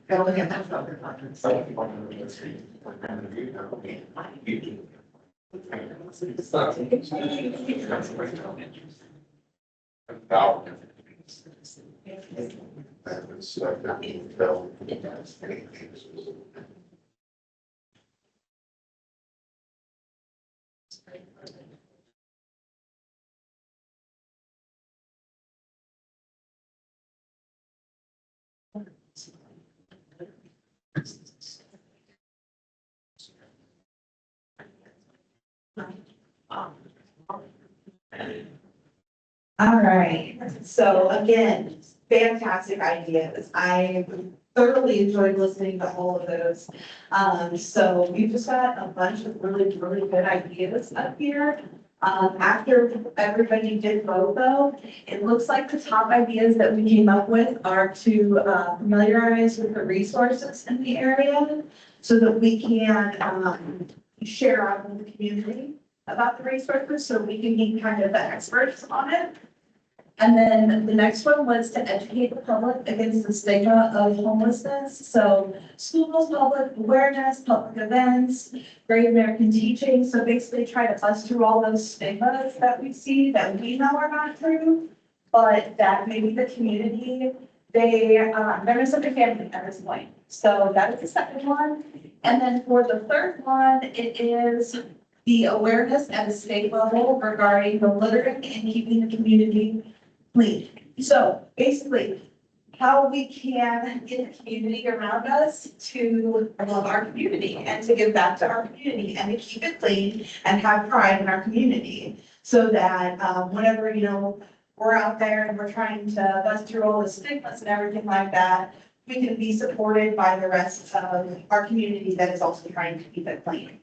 Go look at that photo. All right, so again, fantastic ideas. I thoroughly enjoyed listening to all of those. So we've just got a bunch of really, really good ideas up here. After everybody did vote though, it looks like the top ideas that we came up with are to familiarize with the resources in the area so that we can share out with the community about the resources, so we can be kind of the experts on it. And then the next one was to educate the public against the stigma of homelessness. So schools, public awareness, public events, Great American teaching. So basically try to bust through all those stigmas that we see that we know are not true, but that maybe the community, they're misunderstanding at this point. So that is the second one. And then for the third one, it is the awareness at a state level regarding the littering and keeping the community clean. So basically, how we can get the community around us to love our community and to give back to our community and to keep it clean and have pride in our community. So that whenever, we're out there and we're trying to bust through all the stigmas and everything like that, we can be supported by the rest of our community that is also trying to keep it clean.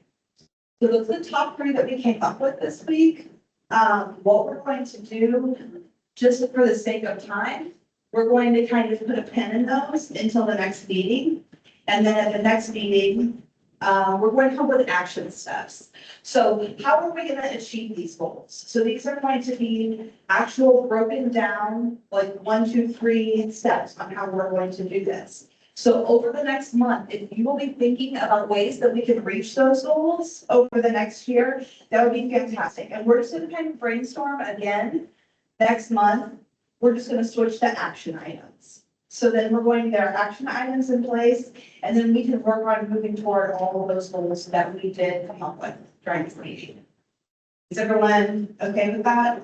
So those are the top 3 that we came up with this week. What we're going to do, just for the sake of time, we're going to kind of put a pin in those until the next meeting. And then at the next meeting, we're going to come with action steps. So how are we going to achieve these goals? So these are going to be actual broken down, like 1, 2, 3 steps on how we're going to do this. So over the next month, if you will be thinking about ways that we can reach those goals over the next year, that would be fantastic. And we're just going to kind of brainstorm again next month. We're just going to switch to action items. So then we're going to get our action items in place, and then we can work on moving toward all of those goals that we did come up with during this meeting. Is everyone okay with that?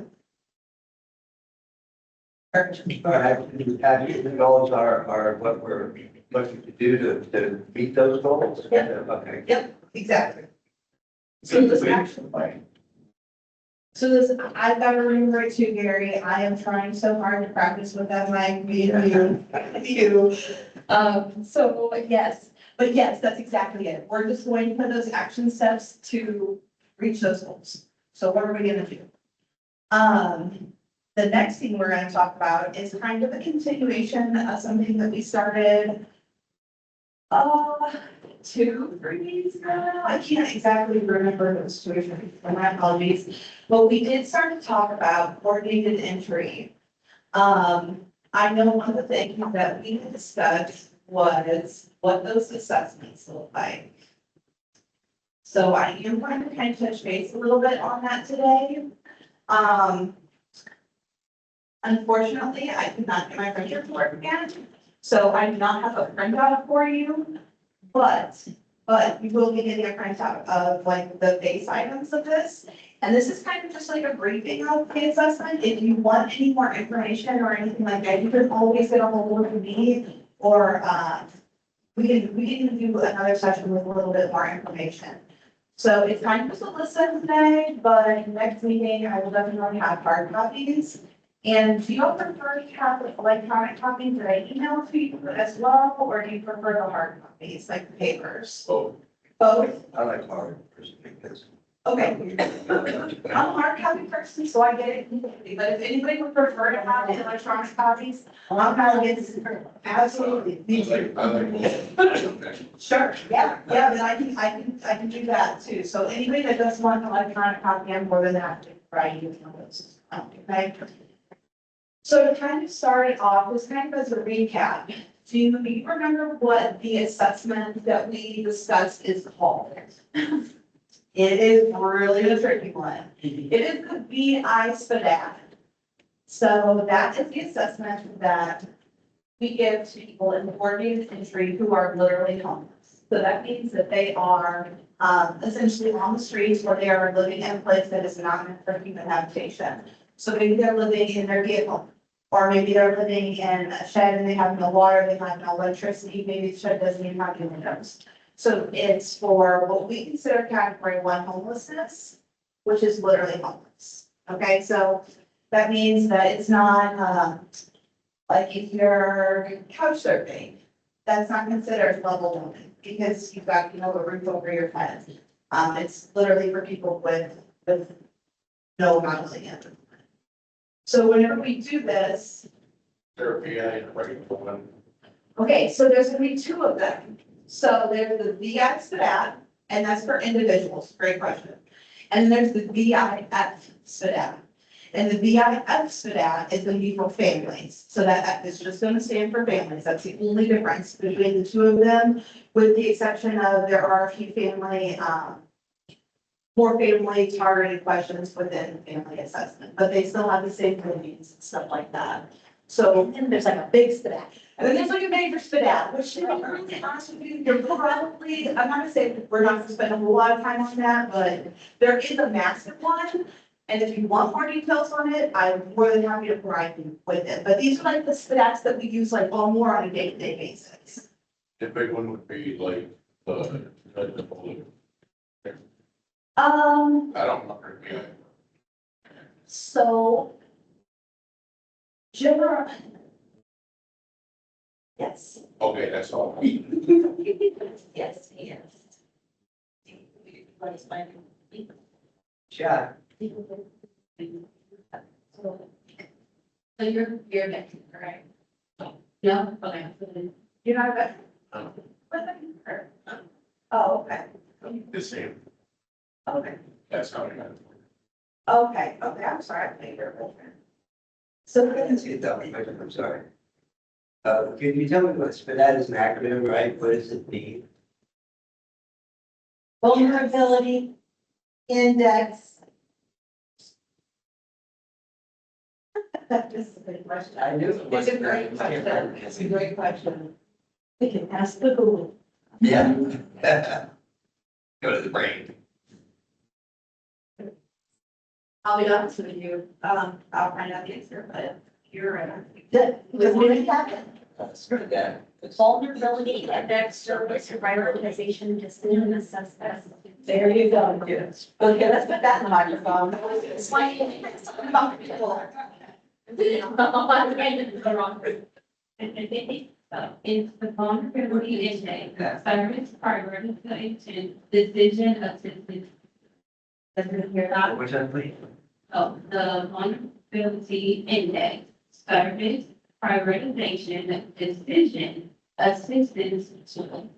Have you, the goals are what we're looking to do to meet those goals? Yeah. Okay. Yep, exactly. So this action plan. So this, I've got to remember it too, Gary. I am trying so hard to practice with that, like me and you. So yes, but yes, that's exactly it. We're just going to put those action steps to reach those goals. So what are we going to do? The next thing we're going to talk about is kind of a continuation of something that we started 2, 3 meetings ago now. I can't exactly remember the situation, so my apologies. But we did start to talk about coordinated entry. I know one of the things that we discussed was what those assessments look like. So I am going to kind of touch base a little bit on that today. Unfortunately, I did not get my printer to work again, so I do not have a printout for you. But you will be getting a printout of like the base items of this. And this is kind of just like a briefing of the assessment. If you want any more information or anything like that, you can always get a hold of me, or we can do another session with a little bit more information. So it's kind of just a listen today, but next meeting I will definitely have hard copies. And do you all prefer to have electronic copies that I email to you as well, or do you prefer the hard copies, like the papers? Oh, Both? I like hard personally because. Okay. I'm a hard copy person, so I get it completely, but if anybody would prefer to have the electronic copies, I'm not against it. Absolutely. Me too. I like both. Sure, yeah, then I can do that too. So anybody that does want an electronic copy, I'm more than happy to provide you with one of those. Okay. So to kind of start it off, just kind of as a recap, do you remember what the assessment that we discussed is called? It is really a tricky one. It is the BI-SPDAT. So that is the assessment that we give to people in coordinated entry who are literally homeless. So that means that they are essentially on the streets, or they are living in a place that is not meant for human habitation. So maybe they're living in their vehicle, or maybe they're living in a shed and they have no water, they have no electricity, maybe the shed doesn't even have any windows. So it's for what we consider category 1 homelessness, which is literally homeless. Okay, so That means that it's not, like if you're couch surfing, that's not considered level one because you've got, a roof over your head. It's literally for people with no housing at the moment. So whenever we do this, Therapy, I regular one. okay, so there's gonna be two of them. So there's the VI SPDAT, and that's for individuals, great question. And there's the VIF SPDAT. And the VIF SPDAT is gonna be for families. So that is just gonna stand for families. That's the only difference between the two of them, with the exception of there are a few more family targeted questions within family assessment, but they still have the same meanings and stuff like that. So, and there's like a big SPDAT. And then there's like a major SPDAT, which to be really honest with you, you're probably, I'm not gonna say we're not gonna spend a whole lot of time on that, but there is a massive one. And if you want more details on it, I'm more than happy to provide you with it. But these are like the SPDATs that we use like more on a day-to-day basis. The big one would be like, the bullet. I don't remember. Yeah. So. General. Yes. Okay, that's all. Yes, yes. Sure. So you're next, right? No, okay. You're not good? No. Oh, okay, The same, okay, that's how I got it. okay, I'm sorry, I think you're different. So, I'm sorry. Can you tell me what SPDAT is an acronym, right? What does it mean? vulnerability index. This is a good question. I knew it was. It's a great question. It's a great question. We can ask the Google. Yeah. Go to the brain. I'll be honest with you, I'll find out the answer, but you're right. What did happen? SPDAT. Vulnerability index service prioritization decision assessment. There you go. Yes. Okay, let's put that in the microphone. It's like, something about people. It's the vulnerability index, service prioritization, decision assistance. Doesn't hear that? Which one, please? Oh, the vulnerability index, service prioritization, decision assistance tool.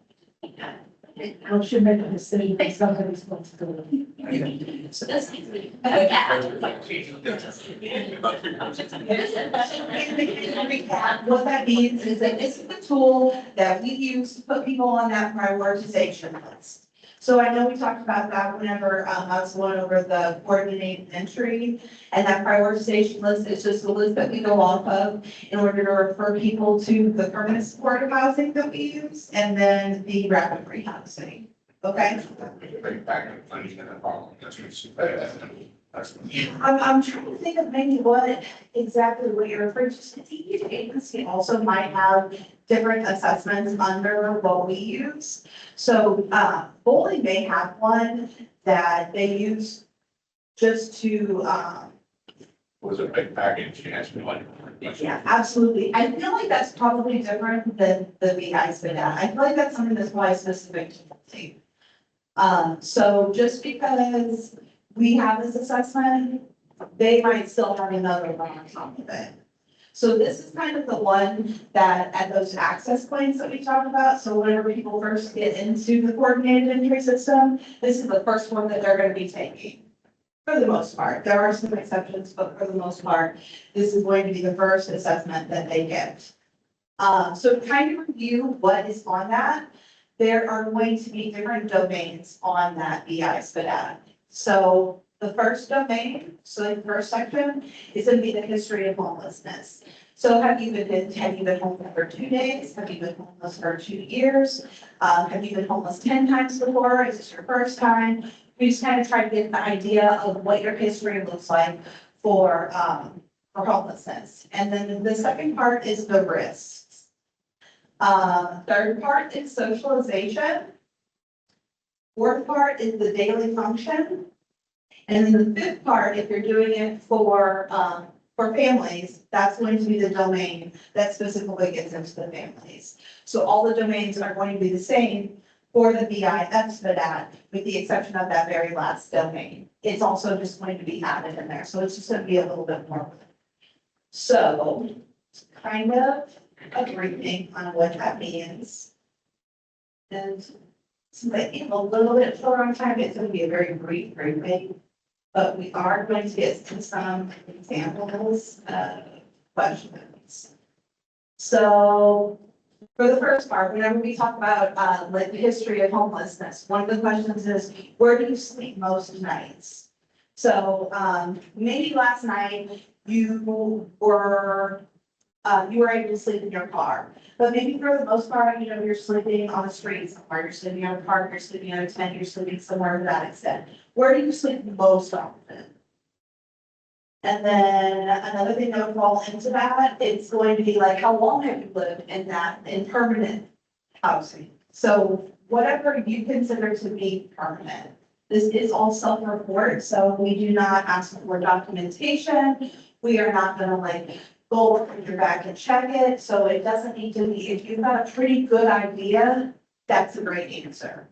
I should make a decision, it's somebody's responsibility. So this is. Recap, what that means is that this is the tool that we use to put people on that prioritization list. So I know we talked about that whenever I was going over the coordinated entry, and that prioritization list is just a list that we go off of in order to refer people to the permanent supportive housing that we use, and then the rapid rehousing. Okay? Bring back the funding and the problem, that's what's bad. I'm trying to think of maybe what exactly what you're referring to. Each agency also might have different assessments under what we use. So, Foley may have one that they use just to, Was a big package, you asked me like. yeah, absolutely. I feel like that's probably different than the VI SPDAT. I feel like that's something that's probably specific to Foley. So just because we have this assessment, they might still have another one on top of it. So this is kind of the one that at those access points that we talked about, so whenever people first get into the coordinated entry system, this is the first one that they're gonna be taking. For the most part, there are some exceptions, but for the most part, this is going to be the first assessment that they get. So to kind of review what is on that, there are going to be different domains on that VI SPDAT. So the first domain, so the first section is going to be the history of homelessness. So have you been homeless for 2 days? Have you been homeless for 2 years? Have you been homeless 10 times before? Is this your first time? We just kind of try to get the idea of what your history looks like for homelessness. And then the second part is the risks. Third part is socialization. Fourth part is the daily function. And then the fifth part, if you're doing it for For families, that's going to be the domain that specifically gets into the families. So all the domains are going to be the same for the BIFs for that, with the exception of that very last domain. It's also just going to be added in there, so it's just gonna be a little bit more. So, kind of a briefing on what that means. And since I am a little bit short on time, it's gonna be a very brief briefing. But we are going to get to some examples of questions. So for the first part, whenever we talk about like the history of homelessness, one of the questions is, where do you sleep most nights? So maybe last night you were able to sleep in your car, but maybe for the most part, you know, you're sleeping on the street somewhere, you're sleeping on a park, you're sleeping on a tent, you're sleeping somewhere to that extent. Where do you sleep most often? And then another thing that would fall into that, it's going to be like, how long have you lived in that, in permanent housing? So whatever you consider to be permanent. This is all self-report, so we do not ask for documentation. We are not gonna like go over your back and check it, so it doesn't need to be, if you've got a pretty good idea, that's a great answer.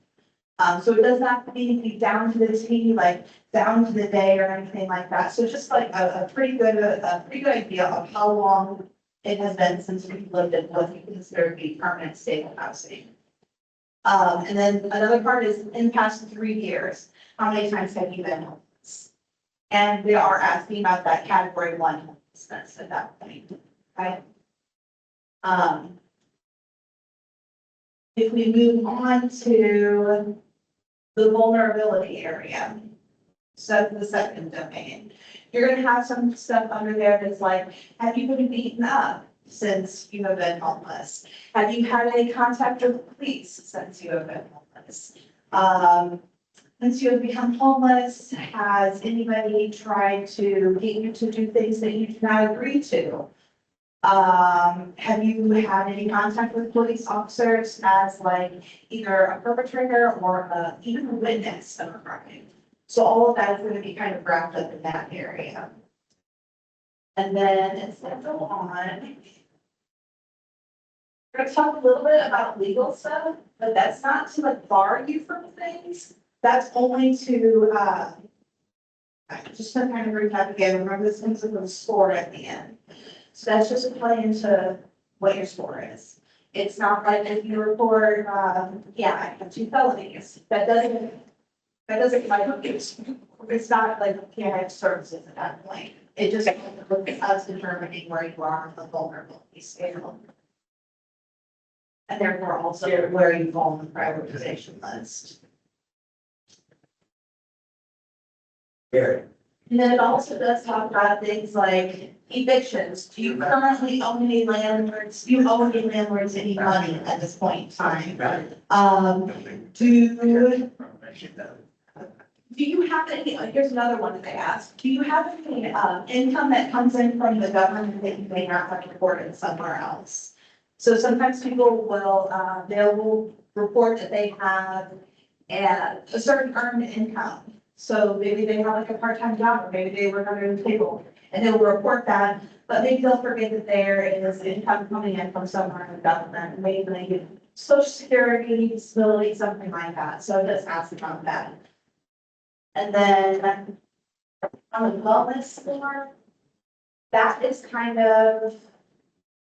So it doesn't have to be down to the T, like down to the day or anything like that. So just like a pretty good idea of how long it has been since you've lived in what you consider to be permanent stable housing. And then another part is in the past 3 years, how many times have you been homeless? And they are asking about that category 1 homelessness at that point, right? If we move on to the vulnerability area, so the second domain, you're gonna have some stuff under there that's like, have you been beaten up since you have been homeless? Have you had any contact with the police since you have been homeless? Since you have become homeless, has anybody tried to get you to do things that you do not agree to? Have you had any contact with police officers as like either a perpetrator or even a witness of a crime? So all of that is going to be kind of wrapped up in that area. And then it's going to go on. We're going to talk a little bit about legal stuff, but that's not to like bar you from things. That's only to, just to kind of recap again, remember this comes with a score at the end. So that's just to play into what your score is. It's not like if you report, yeah, I have 2 felonies. That doesn't like, it's not like, yeah, I have services at that point. It just looks at us determining where you are on the vulnerability scale. And therefore also where you fall on the prioritization list. Gary. And then it also does talk about things like evictions. Do you currently own any landlords? Do you owe any landlords any money at this point in time? Do you have any, here's another one that they asked. Do you have any income that comes in from the government that you may not have reported somewhere else? So sometimes people will, they will report that they have a certain earned income. So maybe they have like a part-time job, or maybe they work under the table, and they'll report that, but maybe they'll forget that there is income coming in from somewhere in the government, maybe they get social security, disability, something like that. So just ask about that. And then on the wellness score, that is kind of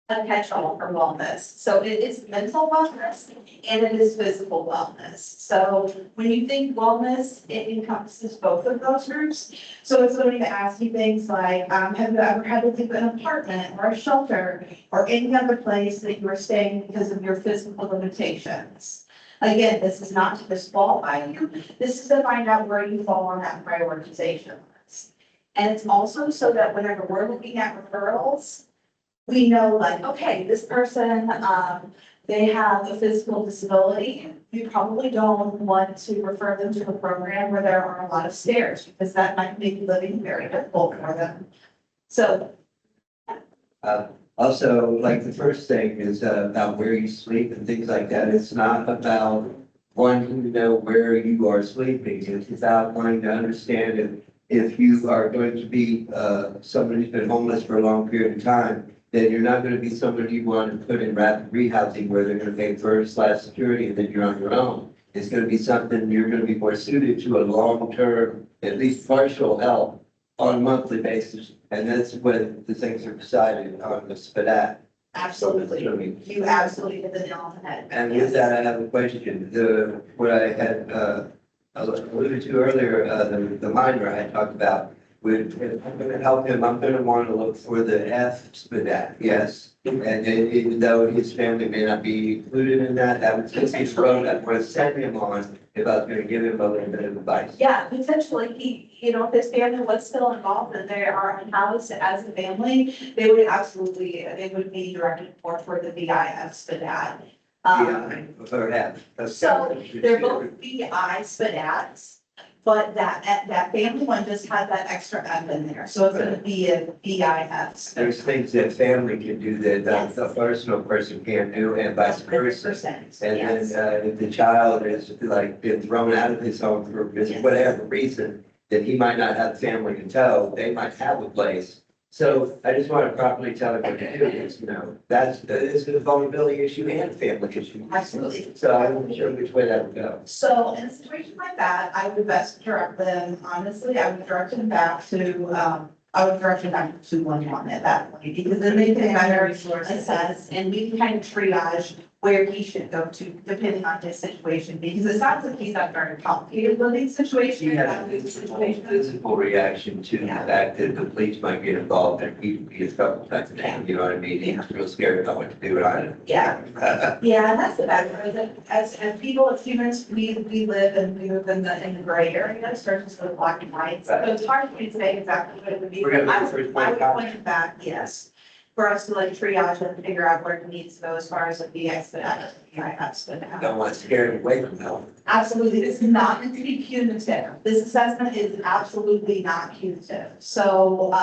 a catch-all for wellness. So it is mental wellness and it is physical wellness. So when you think wellness, it encompasses both of those groups. So it's going to ask you things like, have you ever had to leave an apartment or a shelter or any other place that you are staying because of your physical limitations? Again, this is not to disqualify you. This is to find out where you fall on that prioritization list. And it's also so that whenever we're looking at referrals, we know like, okay, this person, they have a physical disability. You probably don't want to refer them to a program where there are a lot of stairs because that might make living very difficult for them. So. Also, like the first thing is about where you sleep and things like that. It's not about wanting to know where you are sleeping. It's about wanting to understand if if you are going to be, somebody who's been homeless for a long period of time, then you're not gonna be somebody you want to put in rapid rehousing where they're gonna pay first/security and then you're on your own. It's gonna be something, you're gonna be more suited to a long-term, at least partial help on a monthly basis. And that's when the things are decided on the SPDAT. Absolutely. You absolutely hit the nail on the head. And with that, I have a question. What I had, alluded to earlier, the minor I had talked about, if I'm gonna help him, I'm gonna want to look for the SPDAT, yes. And then even though his family may not be included in that, that would just be road I want to send him on if I was gonna give him a little bit of advice. Yeah, potentially, if his family was still involved and they are unhoused as a family, they would be directed more toward the VIS for that. Yeah, perhaps. So they're both VI SPDATs, but that family one just had that extra F in there, so it's gonna be a VIS. There's things that family can do that the personal person can't do and vice versa. 100%, And yes. then, if the child is like been thrown out of his home for whatever reason, that he might not have family to tell, they might have a place. So I just want to properly tell him what to do, because, it's a vulnerability issue and a family issue. Absolutely. So I'm not sure which way that would go. So in a situation like that, I would best direct them, honestly, I would direct them back to, I would direct them back to 211 at that point, because then they can better assess, and we can kind of triage where he should go to, depending on his situation, because it sounds like he's got a very complicated living situation. He had a physical reaction to the fact that the police might get involved and he would be a couple times a day, you know what I mean? He was real scared about what to do on it. Yeah, yeah, and that's the bad part, is that as people, as humans, we live and we live in the gray area, starting to the black and white. So it's hard for me to say exactly what it would be. We're gonna I be would first I would point point it back, yes, for us to like triage and figure out where it needs to go as far as the VIS, but Don't want to scare him away from help. absolutely, this is not meant to be punitive. This assessment is absolutely not punitive. So,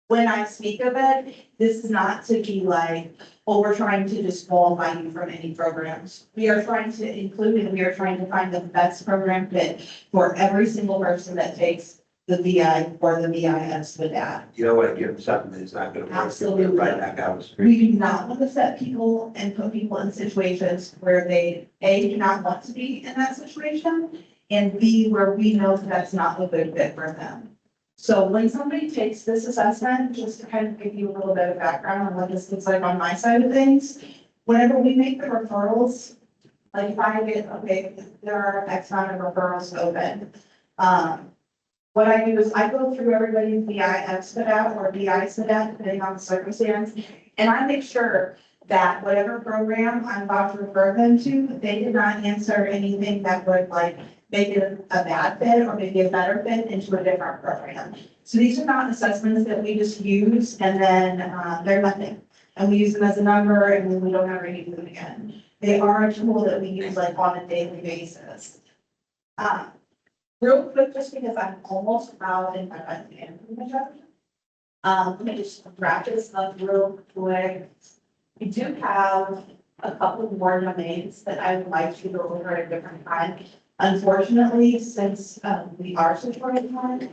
when I speak of it, this is not to be like, oh, we're trying to disqualify you from any programs. We are trying to include and we are trying to find the best program fit for every single person that takes the VI or the VIS with that. You don't want to give him something that's not going to work. Absolutely. Right back out the street. We do not want to set people and put people in situations where they, A, do not want to be in that situation, and B, where we know that that's not a good fit for them. So when somebody takes this assessment, just to kind of give you a little bit of background on what this looks like on my side of things, whenever we make the referrals, like if I get, okay, there are X amount of referrals open, what I do is I go through everybody's VI SPDAT or VI SPDAT, depending on the circumstance, and I make sure that whatever program I'm about to refer them to, they did not answer anything that would like make it a bad fit or maybe a better fit into a different program. So these are not assessments that we just use and then they're nothing. And we use them as a number and then we don't ever use them again. They are a tool that we use like on a daily basis. Real quick, just because I'm almost out in my let me just wrap this up real quick. We do have a couple more domains that I would like to go over at a different time. Unfortunately, since we are situated on,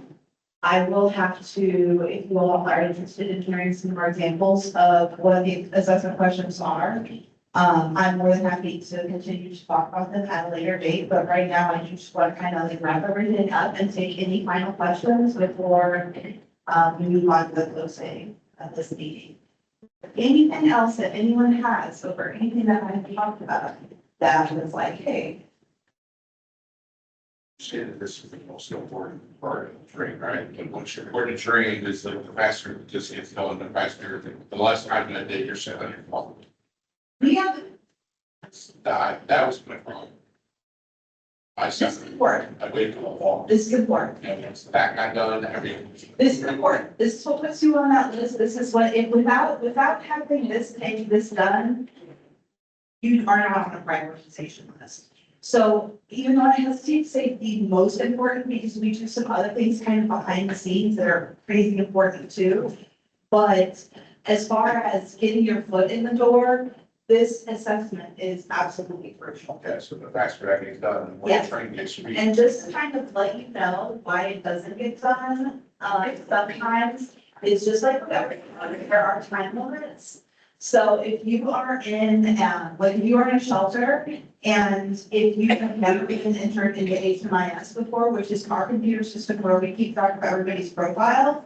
I will have to, if you all are interested in hearing some more examples of what the assessment questions are, I'm more than happy to continue to talk about them at a later date, but right now I just want to kind of like wrap everything up and take any final questions before we move on to the closing of this meeting. Anything else that anyone has over anything that I've talked about that was like, hey, Say that this is the most important part of the training, right? And once you're important training is the faster, just gets going, the faster, the less time that day you're set on your phone. we have That was my problem. I this is said, important. I waited till a long, This is important. and once that got done, everything. This is important. This is what puts you on that list. This is what, if without having this done, you are not on a prioritization list. So even though I hesitate to say the most important, because we do some other things kind of behind the scenes that are crazy important too. But as far as getting your foot in the door, this assessment is absolutely crucial. Okay, so the faster that gets done, the more Yes. training gets free. And just to kind of let you know why it doesn't get done, sometimes it's just like with everything, there are time limits. So if you are when you are in a shelter and if you have never been entered into HMIS before, which is our computer system where we keep track of everybody's profile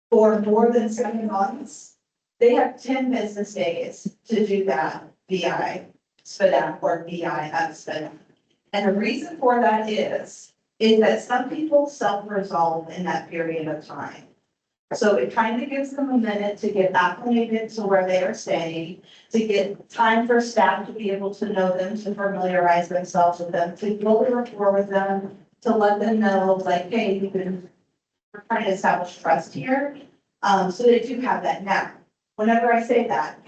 for more than 7 months, they have 10 business days to do that VI SPDAP or VIF SPDAP. And the reason for that is that some people self-resolve in that period of time. So it kind of gives them a minute to get acclimated to where they are staying, to get time for staff to be able to know them, to familiarize themselves with them, to build a rapport with them, to let them know, like, hey, we're trying to establish trust here. So they do have that now. Whenever I say that,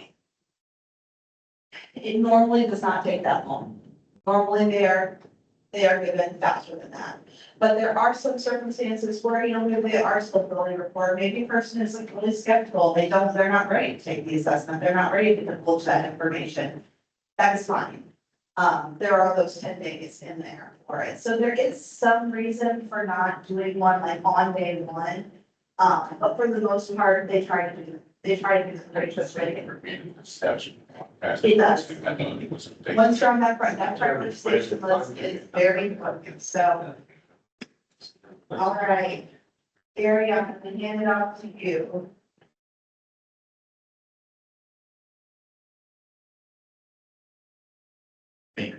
it normally does not take that long. Normally they are given faster than that. But there are some circumstances where, maybe they are still building rapport. Maybe a person is like really skeptical. They're not ready to take the assessment. They're not ready to divulge that information. That is fine. There are those 10 days in there for it. So there is some reason for not doing one like on day one. But for the most part, they try to do the gracious ready. Steps. It does. Once you're on that participation list is very important, so. All right, Gary, I'm gonna hand it off to you. Thank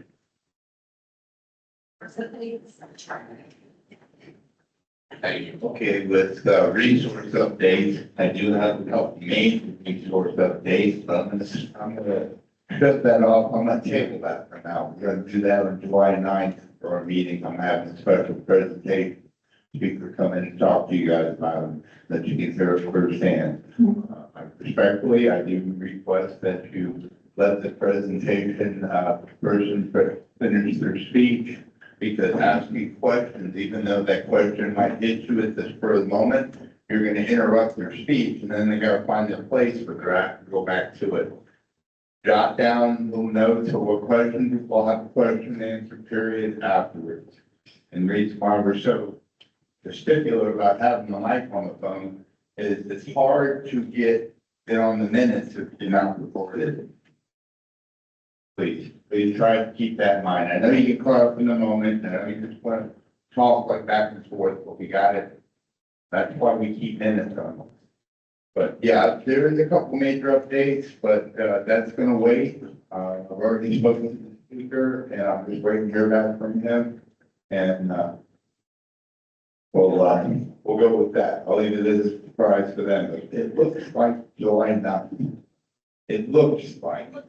you. Okay, with resource updates, I do have a couple main resource updates, but I'm gonna shut that off. I'm gonna table that for now. We're gonna do that on July 9th for our meeting. I'm having a special presentation. Speaker come in and talk to you guys about them, that you can hear firsthand. Respectfully, I do request that you let the presentation, person finish their speech, because asking questions, even though that question might hit you at this spur of the moment, you're gonna interrupt their speech, and then they gotta find a place where they're at and go back to it. Jot down little notes of what questions, we'll have a question and answer period afterwards. And the reason why we're so particular about having the mic on the phone is it's hard to get it on the minutes if you're not recorded. Please try to keep that in mind. I know you get caught up in the moment, and I know you just want to talk like back and forth, but we got it. That's why we keep minutes on. But yeah, there is a couple major updates, but that's gonna wait. I've already spoken to the speaker, and I'm just waiting to hear back from him. And we'll go with that. I'll leave it as a surprise for them, but it looks like July 9th. It looks like, but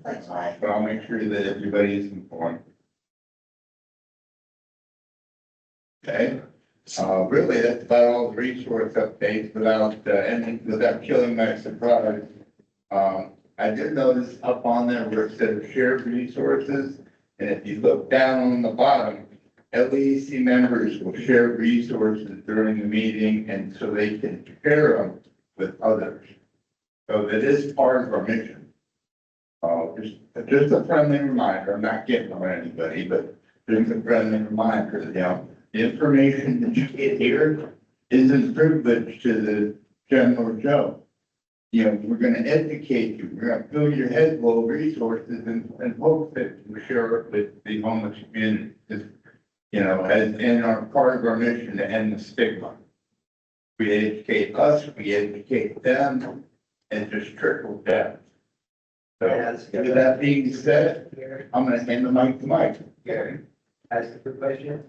I'll make sure that everybody is informed. Okay, really, that's about all the resource updates without killing my surprise. I did notice up on there where it says shared resources, and if you look down on the bottom, LEC members will share resources during the meeting, and so they can share them with others. So that is part of our mission. Just a friendly reminder, I'm not getting on anybody, but just a friendly reminder, the information that you get here isn't privileged to the general Joe. We're gonna educate you, we're gonna fill your head full of resources and hope that we share it with the homeless community. As in our part of our mission to end the stigma. We educate us, we educate them, and just trickle down. So, with that being said, I'm gonna hand the mic to Mike. Gary, ask a question.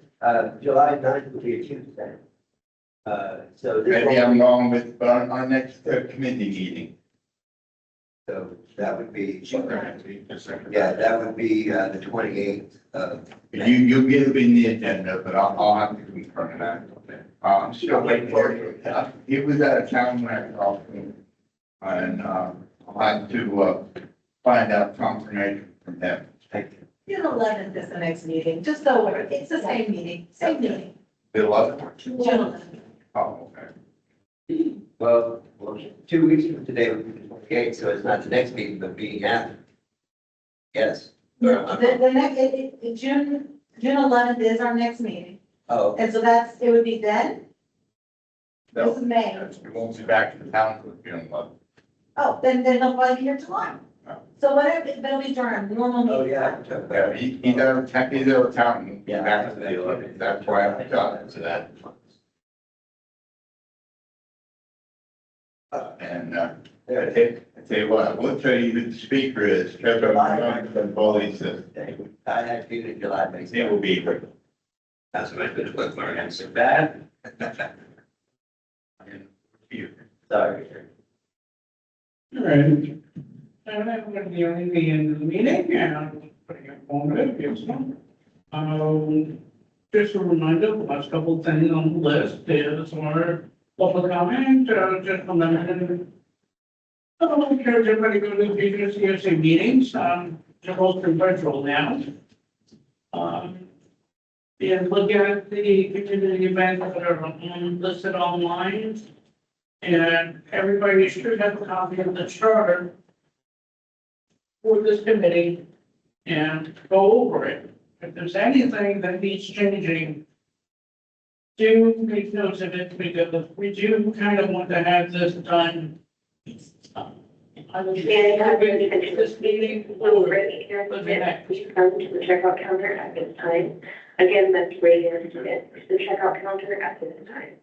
July 9th will be a Tuesday. So this. Maybe I'm wrong with our next committee meeting. So that would be, Yeah. yeah, that would be, the 28th of. You'll get it in the agenda, but I'll have to confirm that. I'm still waiting for it. He was out of town when I talked to him. And, I'll have to, find out confirmation from him. Thank you. June 11th is the next meeting, just so it's the same meeting, same meeting. The 11th? June 11th. Oh, okay. Well, 2 weeks from today would be the 28th, so it's not the next meeting, but meeting after. Yes. The next, June 11th is our next meeting. Oh, And so it would be then? This is May. It won't be back to the town for June 11th. Oh, then they'll probably be here tomorrow. So whatever, but it'll be during our normal oh, meeting. yeah. I took Yeah, that. he's out of town, he's out of town, and Yeah. back to the 11th, that's why I'm done to that. And, I tell you what, I will tell you who the speaker is, Kevin, and Bully says, I had to do July next. he will be here. That's what I could have put my answer back. Sorry. All right. And then we're going to be on the end of the meeting and pretty informative, yes. Just a reminder, the last couple of things on the list is our public comment, just a minute. I don't encourage everybody to go to the future CSA meetings, they're mostly virtual now. And look at the community events that are listed online. And everybody should have a copy of the charter for this committee and go over it. If there's anything that needs changing, do make notes of it, because we do kind of want to have this done. I would this meeting or the next. Come to the checkout counter at this time. Again, that's radio to get the checkout counter at this time.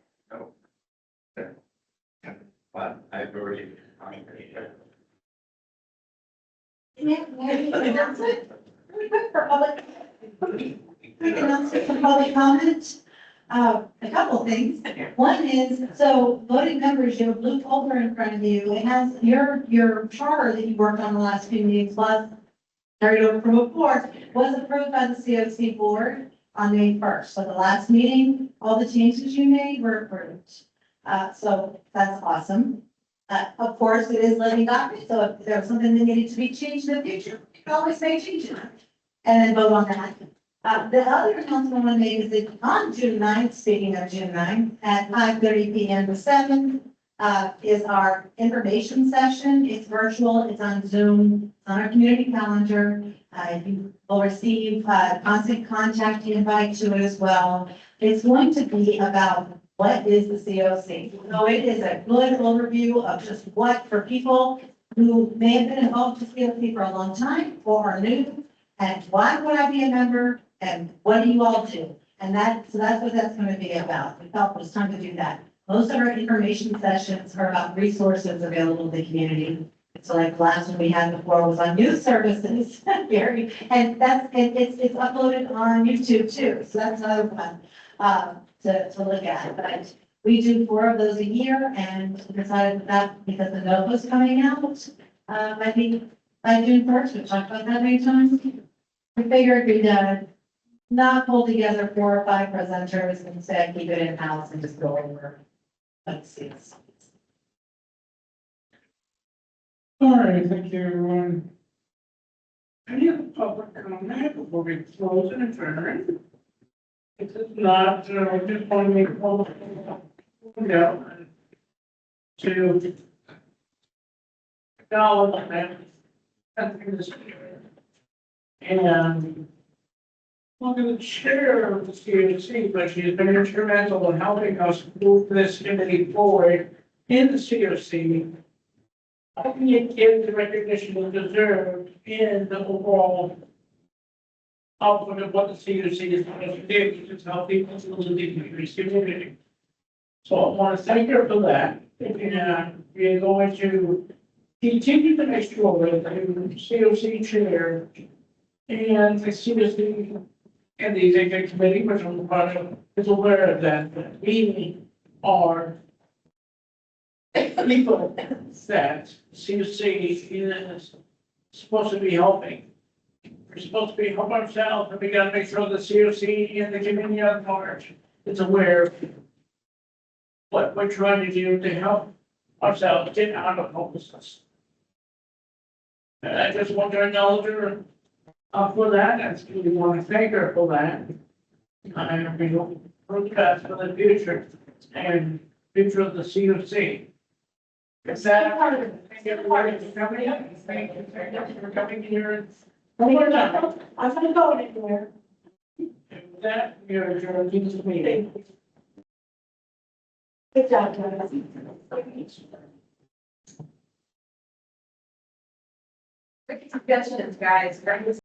But I've already. May I make an announcement? Really quick for public. Quick announcement for public comment. A couple of things. One is, so voting members, you have a blue folder in front of you. It has your charter that you worked on the last few meetings, plus carried over from before, was approved by the CoC board on May 1st. So the last meeting, all the changes you made were approved. So that's awesome. Of course, it is living document, so if there's something that needed to be changed in the future, you can always make changes and then vote on that. The other announcement I want to make is that on June 9th, speaking of June 9th, at 5:30 p.m. to 7, is our information session. It's virtual, it's on Zoom, it's on our community calendar. You will receive constant contact invite to it as well. It's going to be about what is the CoC. So it is a good overview of just what, for people who may have been involved with the CoC for a long time or are new, and why would I be a member, and what do you all do? And so that's what that's going to be about. We felt it was time to do that. Most of our information sessions are about resources available to the community. So like the last one we had before was on youth services, Gary, and it's uploaded on YouTube too. So that's another one to look at. But we do 4 of those a year, and we decided that because the NOVA's coming out, I think by June 1st, we've talked about that many times. We figured we'd not pull together 4 or 5 presenters and instead keep it in-house and just go over. Let's see. All right, thank you, everyone. Any other public comment before we close and adjourn? If it's not, I just want to make a public comment to acknowledge that and look at the chair of the COC, but she's been instrumental in helping us move this committee forward in the COC. I think it gives the recognition it deserved in the overall output of what the COC is going to do, which is help people to live in the community. So I want to thank her for that. And we are going to continue to make sure that the COC chair and the COC and the executive committee, which I'm part of, is aware of that we are people that COC is supposed to be helping. We're supposed to be helping ourselves, and we gotta make sure the COC and the community at large is aware of what we're trying to do to help ourselves get out of homelessness. And I just want to acknowledge her for that, and we want to thank her for that. And we hope for the best for the future and future of the COC. Is that, thank you everybody for coming in. Thank you for coming here I'm gonna go anywhere. And with that, we are adjourned to this meeting. Good job, guys. Suggestions, guys.